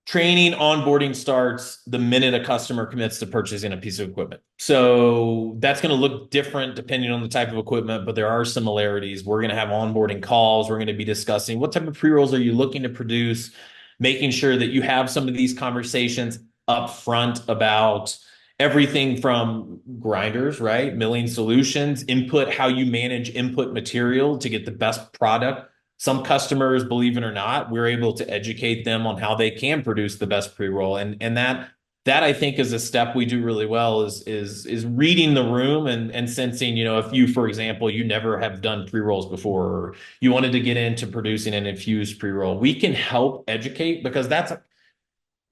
C: Training, onboarding starts the minute a customer commits to purchasing a piece of equipment. So that's going to look different depending on the type of equipment, but there are similarities. We're going to have onboarding calls. We're going to be discussing what type of pre-rolls are you looking to produce, making sure that you have some of these conversations up front about everything from grinders, right? Milling solutions, input, how you manage input material to get the best product. Some customers, believe it or not, we're able to educate them on how they can produce the best pre-roll. And that I think is a step we do really well is reading the room and sensing, if you, for example, you never have done pre-rolls before, or you wanted to get into producing an infused pre-roll, we can help educate, because that's,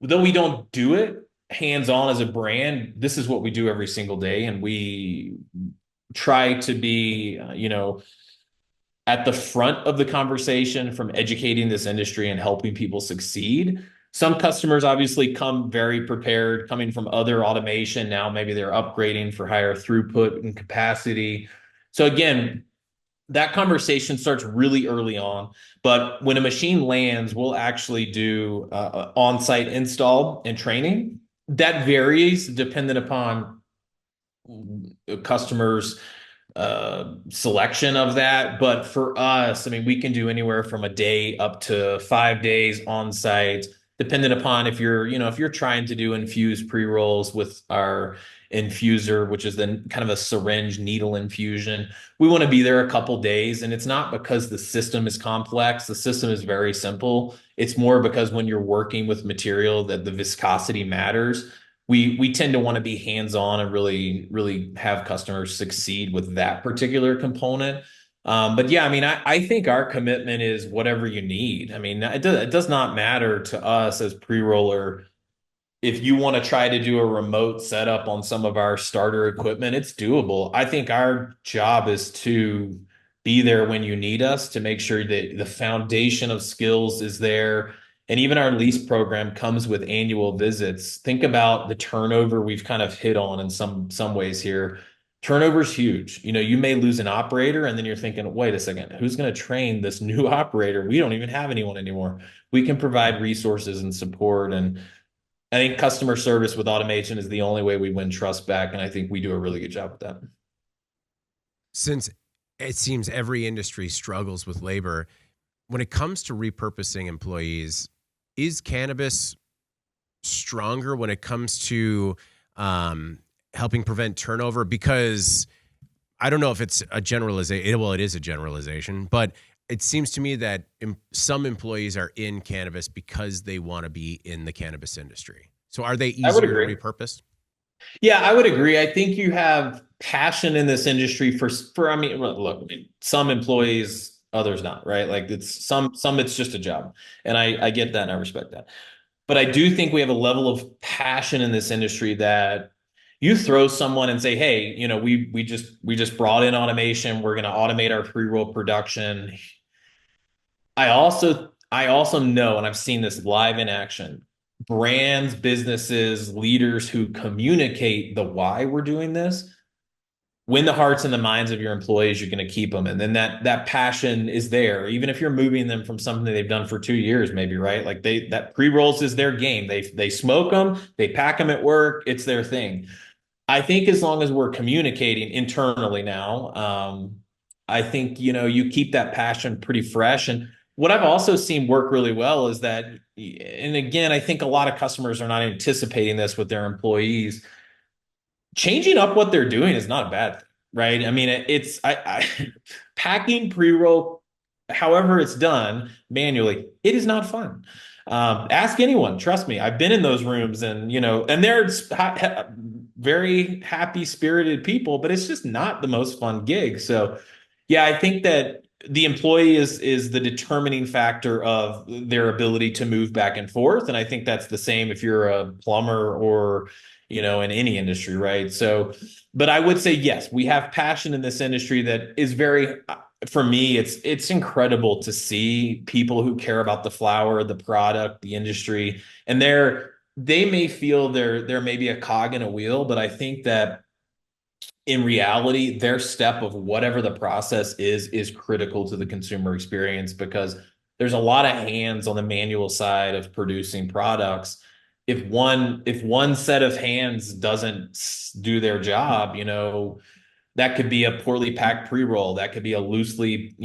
C: though we don't do it hands-on as a brand, this is what we do every single day. And we try to be, at the front of the conversation from educating this industry and helping people succeed. Some customers obviously come very prepared, coming from other automation. Now maybe they're upgrading for higher throughput and capacity. So again, that conversation starts really early on. But when a machine lands, we'll actually do on-site install and training. That varies dependent upon customers' selection of that. But for us, I mean, we can do anywhere from a day up to 5 days on site, depending upon if you're trying to do infused pre-rolls with our infuser, which is then kind of a syringe needle infusion. We want to be there a couple days. And it's not because the system is complex. The system is very simple. It's more because when you're working with material that the viscosity matters. We tend to want to be hands-on and really have customers succeed with that particular component. But yeah, I mean, I think our commitment is whatever you need. I mean, it does not matter to us as pre-roller if you want to try to do a remote setup on some of our starter equipment. It's doable. I think our job is to be there when you need us, to make sure that the foundation of skills is there. And even our lease program comes with annual visits. Think about the turnover we've kind of hit on in some ways here. Turnover is huge. You may lose an operator and then you're thinking, wait a second, who's going to train this new operator? We don't even have anyone anymore. We can provide resources and support. And I think customer service with automation is the only way we win trust back. And I think we do a really good job with that.
B: Since it seems every industry struggles with labor, when it comes to repurposing employees, is cannabis stronger when it comes to helping prevent turnover? Because I don't know if it's a generalization. Well, it is a generalization, but it seems to me that some employees are in cannabis because they want to be in the cannabis industry. So are they easier to repurpose?
C: Yeah, I would agree. I think you have passion in this industry I mean, look, some employees, others not, right? Like it's just a job. And I get that and I respect that. But I do think we have a level of passion in this industry that you throw someone and say, hey, we just brought in automation. We're going to automate our pre-roll production. I also know, and I've seen this live in action, brands, businesses, leaders who communicate the why we're doing this, win the hearts and the minds of your employees. You're going to keep them. And then that passion is there, even if you're moving them from something they've done for 2 years, maybe, right? Like that pre-rolls is their game. They smoke them, they pack them at work. It's their thing. I think as long as we're communicating internally now, I think, you keep that passion pretty fresh. And what I've also seen work really well is that, and again, I think a lot of customers are not anticipating this with their employees. Changing up what they're doing is not a bad thing, right? I mean, packing pre-roll, however it's done manually, it is not fun. Ask anyone, trust me. I've been in those rooms and, and they're very happy spirited people, but it's just not the most fun gig. So yeah, I think that the employee is the determining factor of their ability to move back and forth. And I think that's the same if you're a plumber or, in any industry, right? So, but I would say, yes, we have passion in this industry that is very, for me, it's incredible to see people who care about the flower, the product, the industry, and they may feel there may be a cog in a wheel, but I think that in reality, their step of whatever the process is critical to the consumer experience, because there's a lot of hands on the manual side of producing products. If one set of hands doesn't do their job, that could be a poorly packed pre-roll, that could be a loosely,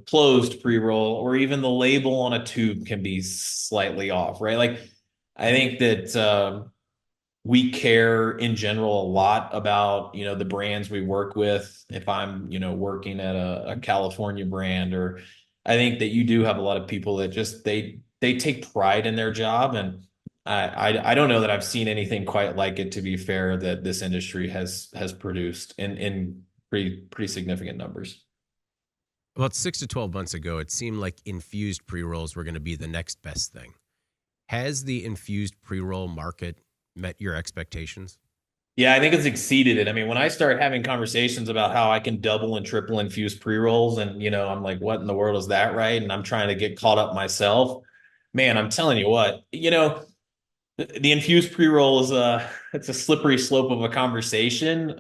C: closed pre-roll, or even the label on a tube can be slightly off, right? Like I think that we care in general a lot about, the brands we work with. If I'm, working at a California brand, or I think that you do have a lot of people that just they take pride in their job. And I don't know that I've seen anything quite like it, to be fair, that this industry has produced in pretty significant numbers.
B: About 6 to 12 months ago, it seemed like infused pre-rolls were going to be the next best thing. Has the infused pre-roll market met your expectations?
C: Yeah, I think it's exceeded it. I mean, when I start having conversations about how I can double and triple infuse pre-rolls, and I'm like, what in the world is that, right? And I'm trying to get caught up myself. Man, I'm telling you what, the infused pre-roll is it's a slippery slope of a conversation.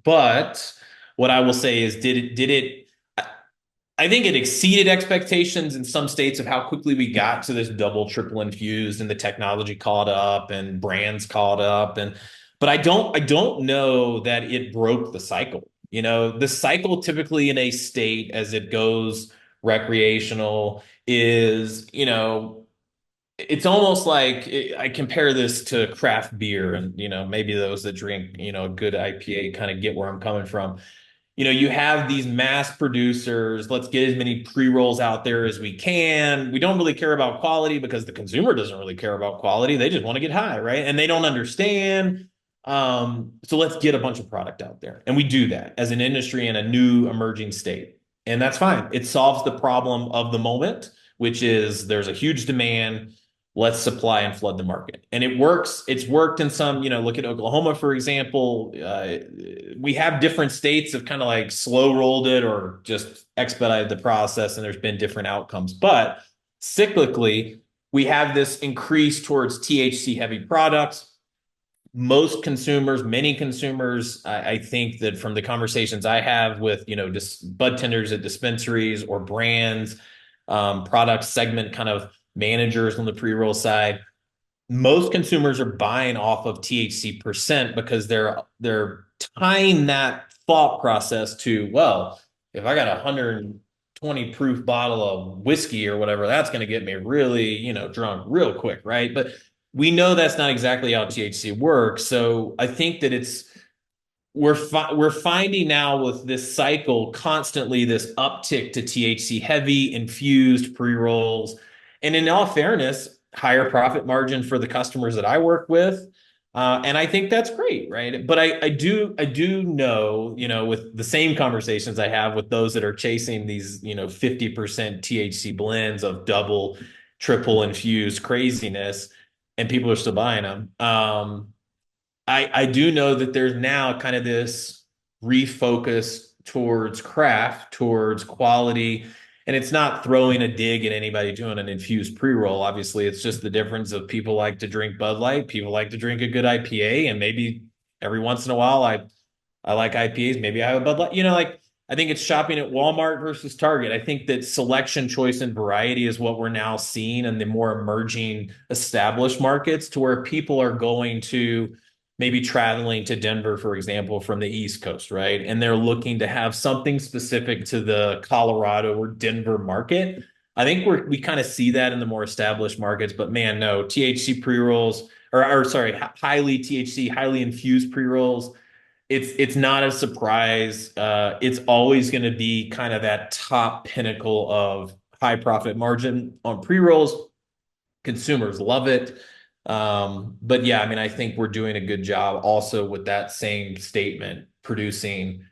C: But what I will say is, I think it exceeded expectations in some states of how quickly we got to this double, triple infused, and the technology caught up and brands caught up. But I don't know that it broke the cycle. The cycle typically in a state as it goes recreational is, it's almost like I compare this to craft beer, and maybe those that drink a good IPA kind of get where I'm coming from. You have these mass producers. Let's get as many pre-rolls out there as we can. We don't really care about quality because the consumer doesn't really care about quality. They just want to get high, right? And they don't understand. So let's get a bunch of product out there. And we do that as an industry in a new emerging state. And that's fine. It solves the problem of the moment, which is there's a huge demand. Let's supply and flood the market. And it works. It's worked in some, look at Oklahoma, for example. We have different states have kind of like slow rolled it or just expedited the process, and there's been different outcomes. But cyclically, we have this increase towards THC heavy products. Most consumers, many consumers, I think that from the conversations I have with, bud tenders at dispensaries or brands, product segment kind of managers on the pre-roll side, most consumers are buying off of THC percent because they're tying that thought process to, well, if I got a 120 proof bottle of whiskey or whatever, that's going to get me really, drunk real quick, right? But we know that's not exactly how THC works. So I think that we're finding now with this cycle constantly this uptick to THC heavy infused pre-rolls. And in all fairness, higher profit margin for the customers that I work with. And I think that's great, right? But I do know, with the same conversations I have with those that are chasing these, 50% THC blends of double, triple infused craziness, and people are still buying them. I do know that there's now kind of this refocus towards craft, towards quality, and it's not throwing a dig at anybody doing an infused pre-roll. Obviously, it's just the difference of people like to drink Bud Light, people like to drink a good IPA, and maybe every once in a while I like IPAs, maybe I have a Bud Light. Like I think it's shopping at Walmart versus Target. I think that selection, choice, and variety is what we're now seeing in the more emerging established markets, to where people are going to maybe traveling to Denver, for example, from the East Coast, right? And they're looking to have something specific to the Colorado or Denver market. I think we kind of see that in the more established markets, but man, no, THC pre-rolls, or sorry, highly THC, highly infused pre-rolls. It's not a surprise. It's always going to be kind of that top pinnacle of high profit margin on pre-rolls. Consumers love it. But yeah, I mean, I think we're doing a good job also with that same statement, producing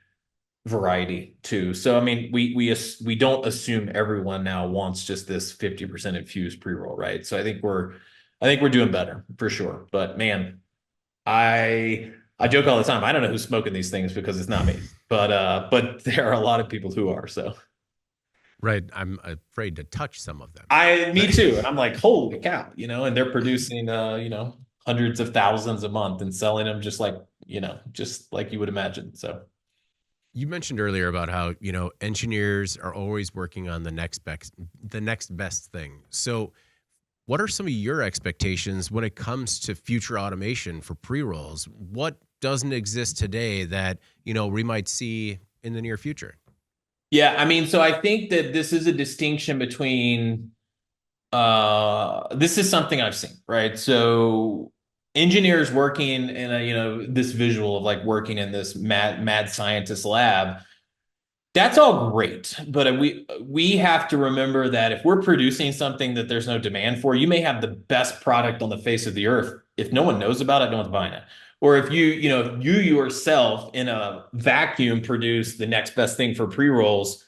C: variety too. So I mean, we don't assume everyone now wants just this 50% infused pre-roll, right? So I think we're doing better for sure. But man, I joke all the time. I don't know who's smoking these things because it's not me. But there are a lot of people who are. So
B: Right. I'm afraid to touch some of them.
C: me too. And I'm like, holy cow, and they're producing, hundreds of thousands a month and selling them just like you would imagine. So
B: You mentioned earlier about how, engineers are always working on the next best thing. So what are some of your expectations when it comes to future automation for pre-rolls? What doesn't exist today that, we might see in the near future?
C: Yeah, I mean, so I think that this is a distinction between this is something I've seen, right? So engineers working in a, this visual of like working in this mad scientist lab, that's all great, but we have to remember that if we're producing something that there's no demand for, you may have the best product on the face of the earth. If no one knows about it, no one's buying it. Or if if you yourself in a vacuum produce the next best thing for pre-rolls,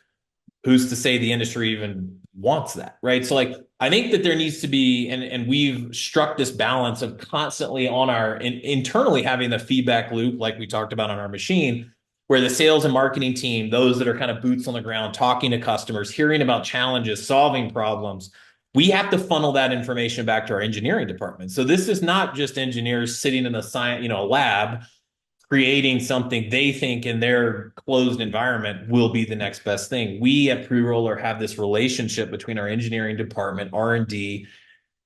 C: who's to say the industry even wants that, right? So like I think that there needs to be, and we've struck this balance of constantly on our internally having the feedback loop, like we talked about on our machine, where the sales and marketing team, those that are kind of boots on the ground, talking to customers, hearing about challenges, solving problems, we have to funnel that information back to our engineering department. So this is not just engineers sitting in a science, a lab creating something they think in their closed environment will be the next best thing. We at Pre-Roller have this relationship between our engineering department, R&D,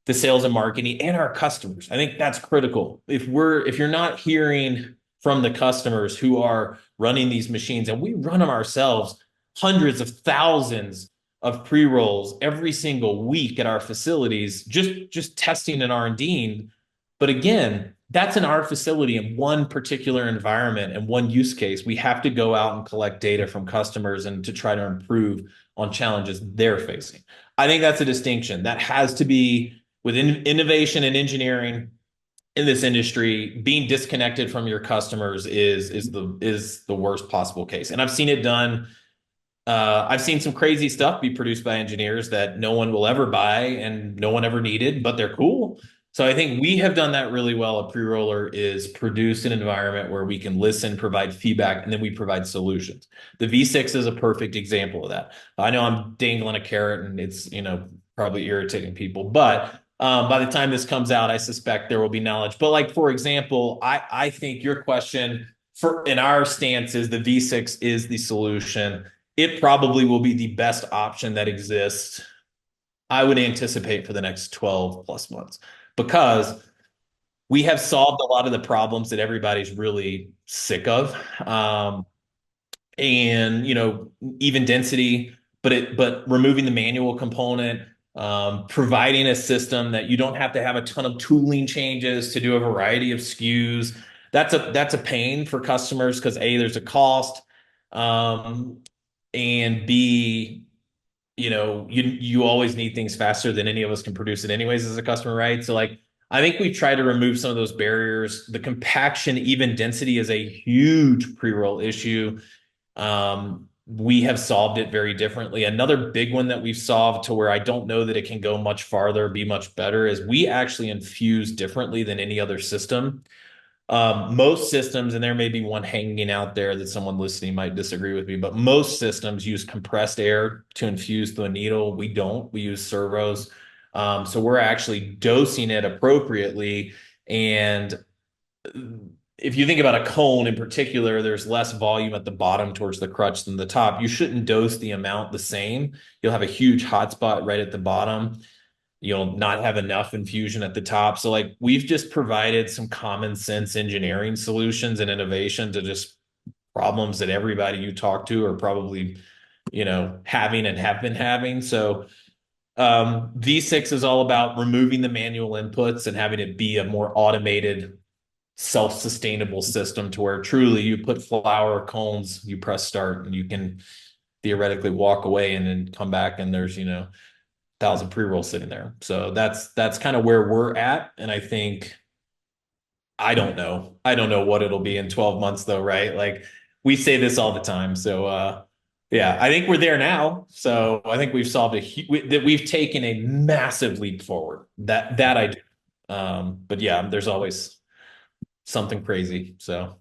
C: the sales and marketing, and our customers. I think that's critical. If you're not hearing from the customers who are running these machines, and we run them ourselves, hundreds of thousands of pre-rolls every single week at our facilities, just testing and R&Ding. But again, that's in our facility in one particular environment and one use case. We have to go out and collect data from customers and to try to improve on challenges they're facing. I think that's a distinction that has to be within innovation and engineering in this industry. Being disconnected from your customers is the worst possible case. And I've seen it done. I've seen some crazy stuff be produced by engineers that no one will ever buy and no one ever needed, but they're cool. So I think we have done that really well. A pre-roller is produced in an environment where we can listen, provide feedback, and then we provide solutions. The V6 is a perfect example of that. I know I'm dangling a carrot and it's, probably irritating people, but by the time this comes out, I suspect there will be knowledge. But like, for example, I think your question in our stance is the V6 is the solution. It probably will be the best option that exists, I would anticipate, for the next 12 plus months, because we have solved a lot of the problems that everybody's really sick of. And, even density, but removing the manual component, providing a system that you don't have to have a ton of tooling changes to do a variety of SKUs. That's a pain for customers because A, there's a cost, and B, you always need things faster than any of us can produce it anyways as a customer, right? So like, I think we try to remove some of those barriers. The compaction, even density, is a huge pre-roll issue. We have solved it very differently. Another big one that we've solved to where I don't know that it can go much farther, be much better, is we actually infuse differently than any other system. Most systems, and there may be one hanging out there that someone listening might disagree with me, but most systems use compressed air to infuse through a needle. We don't. We use servos. So we're actually dosing it appropriately. And if you think about a cone in particular, there's less volume at the bottom towards the crutch than the top. You shouldn't dose the amount the same. You'll have a huge hot spot right at the bottom. You'll not have enough infusion at the top. So like, we've just provided some common sense engineering solutions and innovation to just problems that everybody you talk to are probably, having and have been having. So V6 is all about removing the manual inputs and having it be a more automated, self-sustainable system to where truly you put flower cones, you press start, and you can theoretically walk away and then come back and there's, 1,000 pre-rolls sitting there. So that's kind of where we're at. And I think, I don't know what it'll be in 12 months though, right? Like, we say this all the time. So yeah, I think we're there now. So I think we've solved that we've taken a massive leap forward. That I do. But yeah, there's always something crazy. So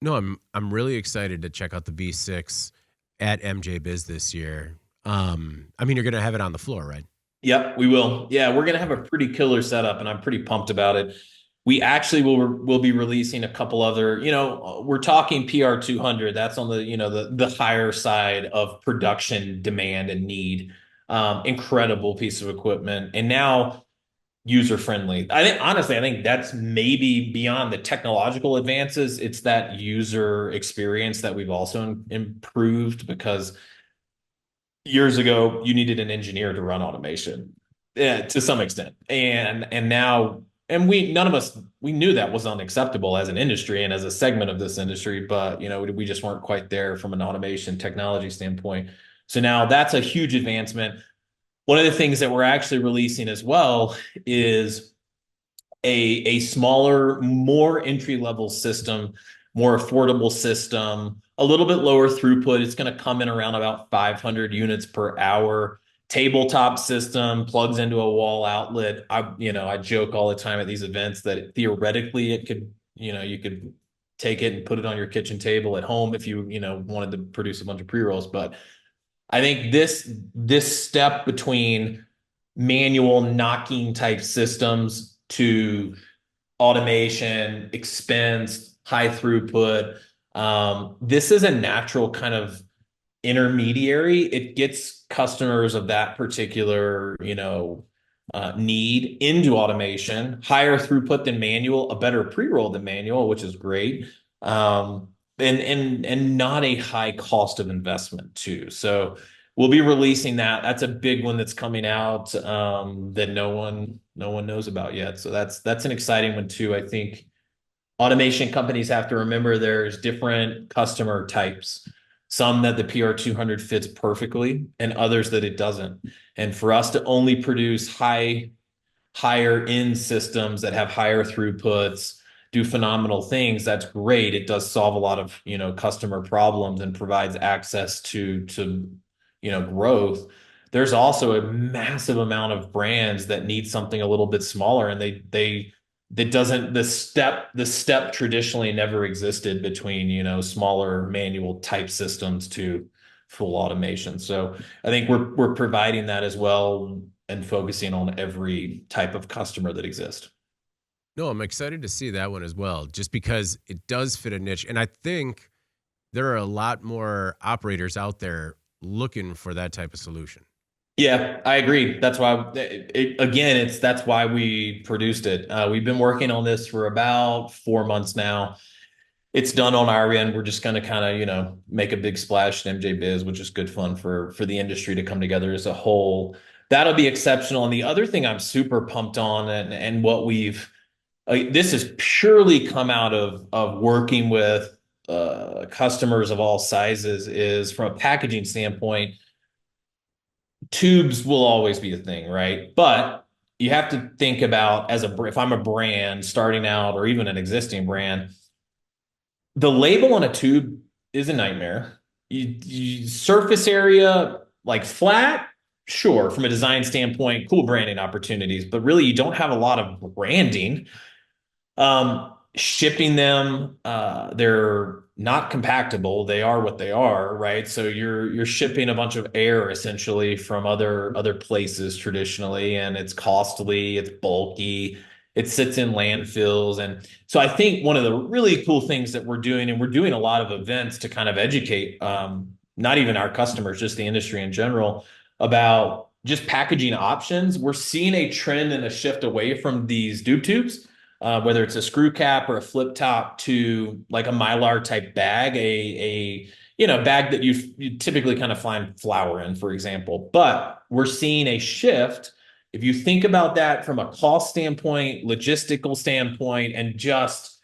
B: No, I'm really excited to check out the V6 at MJ Biz this year. You're going to have it on the floor, right?
C: Yep, we will. Yeah, we're going to have a pretty killer setup, and I'm pretty pumped about it. We actually will be releasing a couple other, we're talking PR 200. That's on the, the higher side of production demand and need. Incredible piece of equipment. And now user friendly. I think honestly, I think that's maybe beyond the technological advances. It's that user experience that we've also improved because years ago you needed an engineer to run automation, yeah, to some extent, and now and we none of us we knew that was unacceptable as an industry and as a segment of this industry, but we just weren't quite there from an automation technology standpoint. So now that's a huge advancement. One of the things that we're actually releasing as well is a smaller, more entry level system, more affordable system, a little bit lower throughput. It's going to come in around about 500 units per hour. Tabletop system, plugs into a wall outlet. I joke all the time at these events that theoretically it could, you could take it and put it on your kitchen table at home if you wanted to produce a bunch of pre-rolls. But I think this step between manual knocking type systems to automation, expense, high throughput. This is a natural kind of intermediary. It gets customers of that particular, need into automation, higher throughput than manual, a better pre-roll than manual, which is great. And not a high cost of investment too. So we'll be releasing that. That's a big one that's coming out that no one knows about yet. So that's an exciting one too. I think automation companies have to remember there's different customer types. Some that the PR 200 fits perfectly, and others that it doesn't. And for us to only produce higher end systems that have higher throughputs, do phenomenal things, that's great. It does solve a lot of, customer problems and provides access to growth. There's also a massive amount of brands that need something a little bit smaller, and they that doesn't the step traditionally never existed between, smaller manual type systems to full automation. So I think we're providing that as well and focusing on every type of customer that exists.
B: No, I'm excited to see that one as well, just because it does fit a niche. And I think there are a lot more operators out there looking for that type of solution.
C: Yeah, I agree. That's why that's why we produced it. We've been working on this for about 4 months now. It's done on our end. We're just going to kind of, make a big splash in MJ Biz, which is good fun for the industry to come together as a whole. That'll be exceptional. And the other thing I'm super pumped on, and what this has purely come out of working with customers of all sizes, is from a packaging standpoint. Tubes will always be a thing, right? But you have to think about, if I'm a brand starting out or even an existing brand, the label on a tube is a nightmare. Surface area, like flat, sure, from a design standpoint, cool branding opportunities, but really you don't have a lot of branding. Shipping them, they're not compactable. They are what they are, right? So you're shipping a bunch of air essentially from other places traditionally, and it's costly, it's bulky, it sits in landfills. And so I think one of the really cool things that we're doing, and we're doing a lot of events to kind of educate, not even our customers, just the industry in general, about just packaging options. We're seeing a trend and a shift away from these dupe tubes, whether it's a screw cap or a flip top, to like a Mylar type bag, a bag that you typically kind of find flour in, for example. But we're seeing a shift. If you think about that from a cost standpoint, logistical standpoint, and just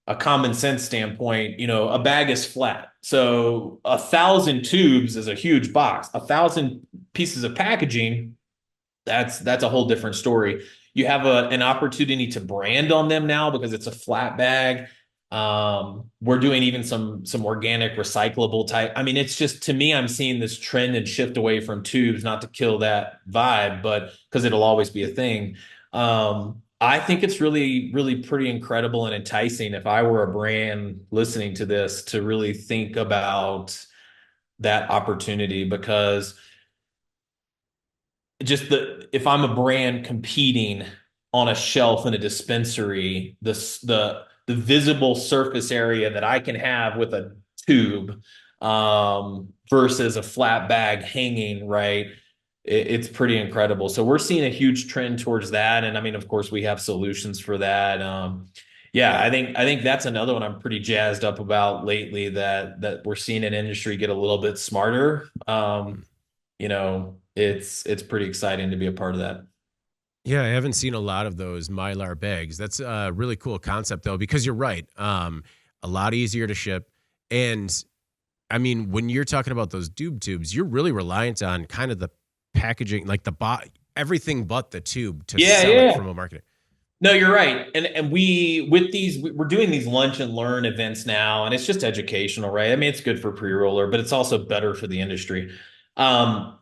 C: a common sense standpoint, a bag is flat. So 1,000 tubes is a huge box. 1,000 pieces of packaging, that's a whole different story. You have an opportunity to brand on them now because it's a flat bag. We're doing even some organic recyclable type. I mean, it's just, to me, I'm seeing this trend and shift away from tubes, not to kill that vibe, but because it'll always be a thing. I think it's really, really pretty incredible and enticing, if I were a brand listening to this, to really think about that opportunity. Because if I'm a brand competing on a shelf in a dispensary, the visible surface area that I can have with a tube versus a flat bag hanging, right? It's pretty incredible. So we're seeing a huge trend towards that. And I mean, of course, we have solutions for that. Yeah, I think that's another one I'm pretty jazzed up about lately that we're seeing an industry get a little bit smarter. It's pretty exciting to be a part of that.
B: Yeah, I haven't seen a lot of those Mylar bags. That's a really cool concept though, because you're right. A lot easier to ship. And I mean, when you're talking about those doob tubes, you're really reliant on kind of the packaging, like everything but the tube to
C: Yeah,
B: sell it
C: yeah.
B: from a market.
C: No, you're right. And we're doing these lunch and learn events now, and it's just educational, right? I mean, it's good for pre-roller, but it's also better for the industry. Um,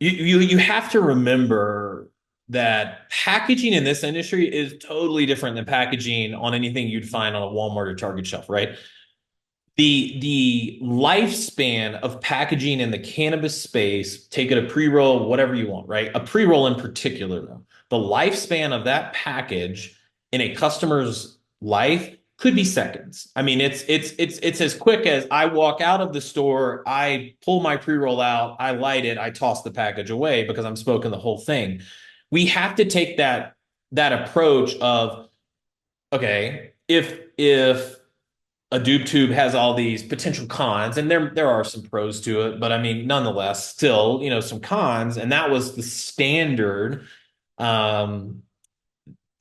C: you have to remember that packaging in this industry is totally different than packaging on anything you'd find on a Walmart or Target shelf, right? The lifespan of packaging in the cannabis space, take it a pre-roll, whatever you want, right? A pre-roll in particular, though, the lifespan of that package in a customer's life could be seconds. I mean, it's as quick as I walk out of the store, I pull my pre-roll out, I light it, I toss the package away because I'm smoking the whole thing. We have to take that approach of, okay, if a dupe tube has all these potential cons, and there are some pros to it, but I mean, nonetheless, still, some cons, and that was the standard. Um,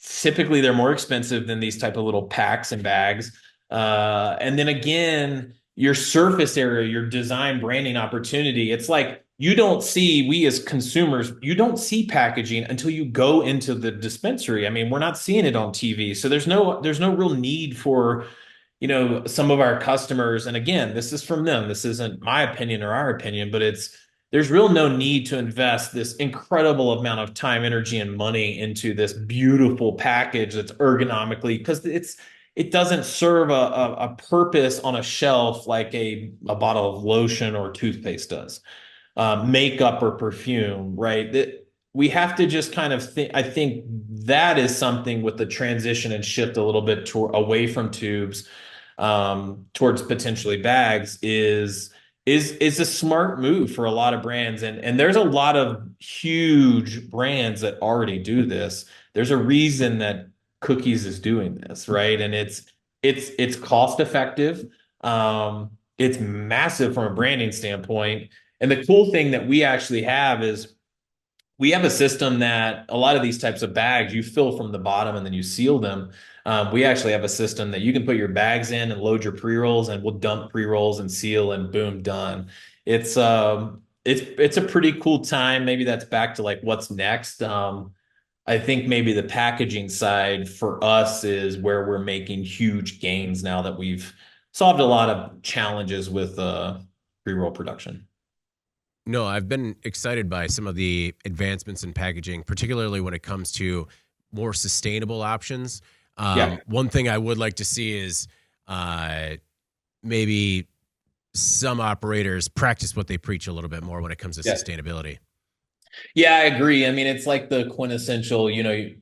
C: Typically, they're more expensive than these type of little packs and bags. And then again, your surface area, your design branding opportunity, it's like we as consumers, you don't see packaging until you go into the dispensary. I mean, we're not seeing it on TV. So there's no real need for some of our customers, and again, this is from them. This isn't my opinion or our opinion, but there's real no need to invest this incredible amount of time, energy, and money into this beautiful package that's ergonomically, because it doesn't serve a purpose on a shelf like a bottle of lotion or toothpaste does, makeup or perfume, right? That we have to just kind of think. I think that is something with the transition and shift a little bit away from tubes, towards potentially bags is a smart move for a lot of brands, and there's a lot of huge brands that already do this. There's a reason that Cookies is doing this, right? And it's cost effective. It's massive from a branding standpoint. And the cool thing that we actually have is we have a system that a lot of these types of bags you fill from the bottom and then you seal them. We actually have a system that you can put your bags in and load your pre-rolls, and we'll dump pre-rolls and seal, and boom, done. It's a pretty cool time. Maybe that's back to like what's next. I think maybe the packaging side for us is where we're making huge gains now that we've solved a lot of challenges with pre-roll production.
B: No, I've been excited by some of the advancements in packaging, particularly when it comes to more sustainable options.
C: Yeah.
B: One thing I would like to see is maybe some operators practice what they preach a little bit more when it comes to
C: Yeah.
B: sustainability.
C: Yeah, I agree. I mean, it's like the quintessential,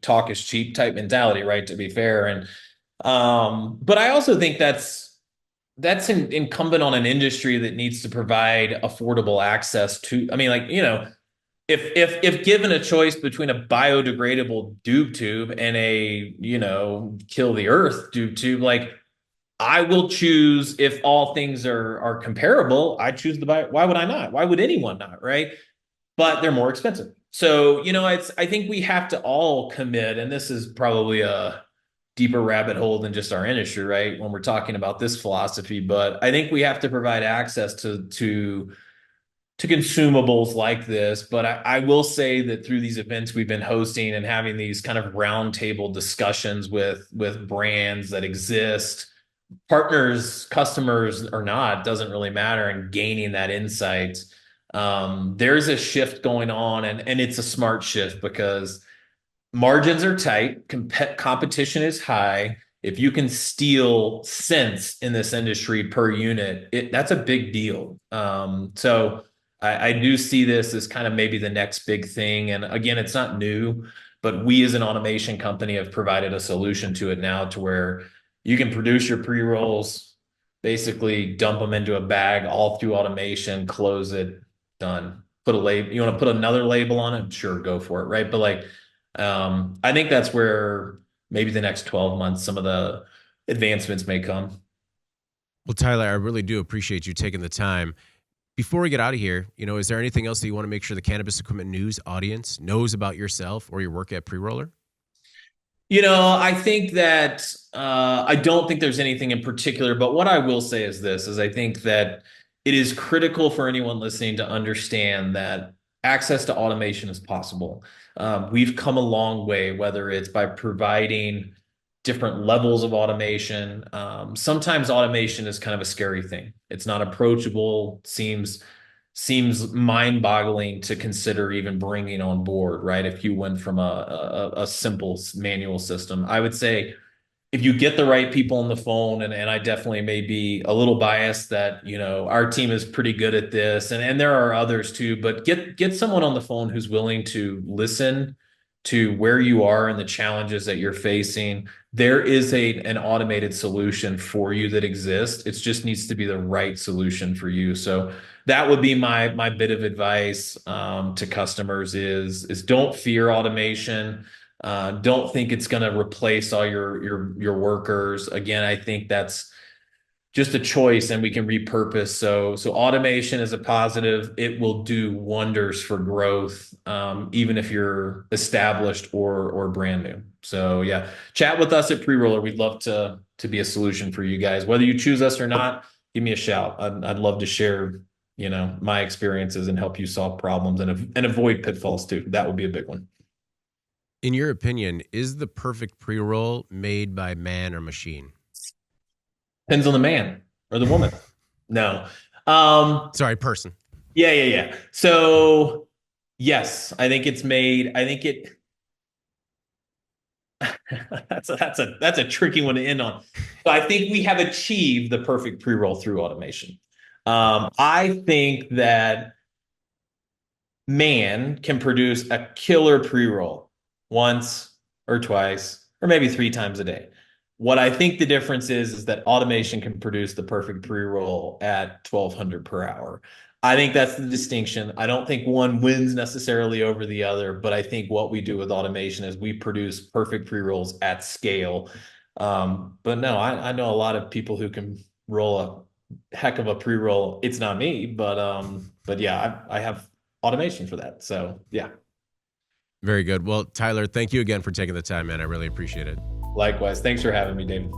C: talk is cheap type mentality, right? To be fair. And but I also think that's incumbent on an industry that needs to provide affordable access to, I mean, like, if given a choice between a biodegradable doob tube and a, kill the earth doob tube, like I will choose, if all things are comparable, I choose the bio. Why would I not? Why would anyone not? Right. But they're more expensive. So, I think we have to all commit, and this is probably a deeper rabbit hole than just our industry, right? When we're talking about this philosophy, but I think we have to provide access to consumables like this. But I will say that through these events we've been hosting and having these kind of roundtable discussions with brands that exist, partners, customers or not, doesn't really matter, and gaining that insight. There's a shift going on, and it's a smart shift because margins are tight, competition is high. If you can steal cents in this industry per unit, that's a big deal. So I do see this as kind of maybe the next big thing. And again, it's not new, but we as an automation company have provided a solution to it now to where you can produce your pre-rolls, basically dump them into a bag all through automation, close it, done. Put a label. You want to put another label on it? Sure, go for it, right? But like, I think that's where maybe the next 12 months, some of the advancements may come.
B: Well, Tyler, I really do appreciate you taking the time. Before we get out of here, is there anything else that you want to make sure the Cannabis Equipment News audience knows about yourself or your work at Pre-Roller?
C: I think that I don't think there's anything in particular, but what I will say is this, is I think that it is critical for anyone listening to understand that access to automation is possible. We've come a long way, whether it's by providing different levels of automation. Sometimes automation is kind of a scary thing. It's not approachable, seems mind-boggling to consider even bringing on board, right? If you went from a simple manual system, I would say if you get the right people on the phone, and I definitely may be a little biased that, our team is pretty good at this, and there are others too, but get someone on the phone who's willing to listen to where you are and the challenges that you're facing. There is an automated solution for you that exists. It just needs to be the right solution for you. So that would be my bit of advice to customers is don't fear automation. Don't think it's going to replace all your workers. Again, I think that's just a choice and we can repurpose. So automation is a positive. It will do wonders for growth, even if you're established or brand new. So yeah, chat with us at Pre-Roller. We'd love to be a solution for you guys. Whether you choose us or not, give me a shout. I'd love to share, my experiences and help you solve problems and avoid pitfalls too. That would be a big one.
B: In your opinion, is the perfect pre-roll made by man or machine?
C: Depends on the man or the woman. No.
B: Sorry, person.
C: Yeah. So yes, I think it's made. I think it. that's a tricky one to end on. So I think we have achieved the perfect pre-roll through automation. I think that man can produce a killer pre-roll once or twice or maybe 3 times a day. What I think the difference is that automation can produce the perfect pre-roll at 1,200 per hour. I think that's the distinction. I don't think one wins necessarily over the other, but I think what we do with automation is we produce perfect pre-rolls at scale. But no, I know a lot of people who can roll a heck of a pre-roll. It's not me, but yeah, I have automation for that. So yeah.
B: Very good. Well, Tyler, thank you again for taking the time, man. I really appreciate it.
C: Likewise. Thanks for having me, David.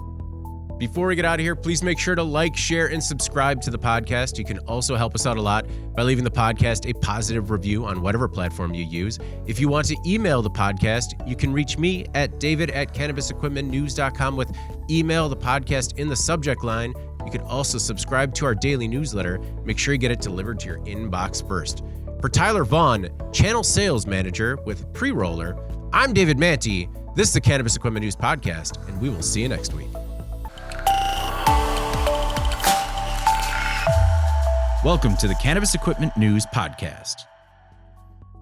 B: Before we get out of here, please make sure to like, share, and subscribe to the podcast. You can also help us out a lot by leaving the podcast a positive review on whatever platform you use. If you want to email the podcast, you can reach me at david@cannabisequipmentnews.com with email the podcast in the subject line. You can also subscribe to our daily newsletter. Make sure you get it delivered to your inbox first. For Tyler Vaughan, Channel Sales Manager with Pre-Roller, I'm David Manti. This is the Cannabis Equipment News Podcast, and we will see you next week.
A: Welcome to the Cannabis Equipment News Podcast.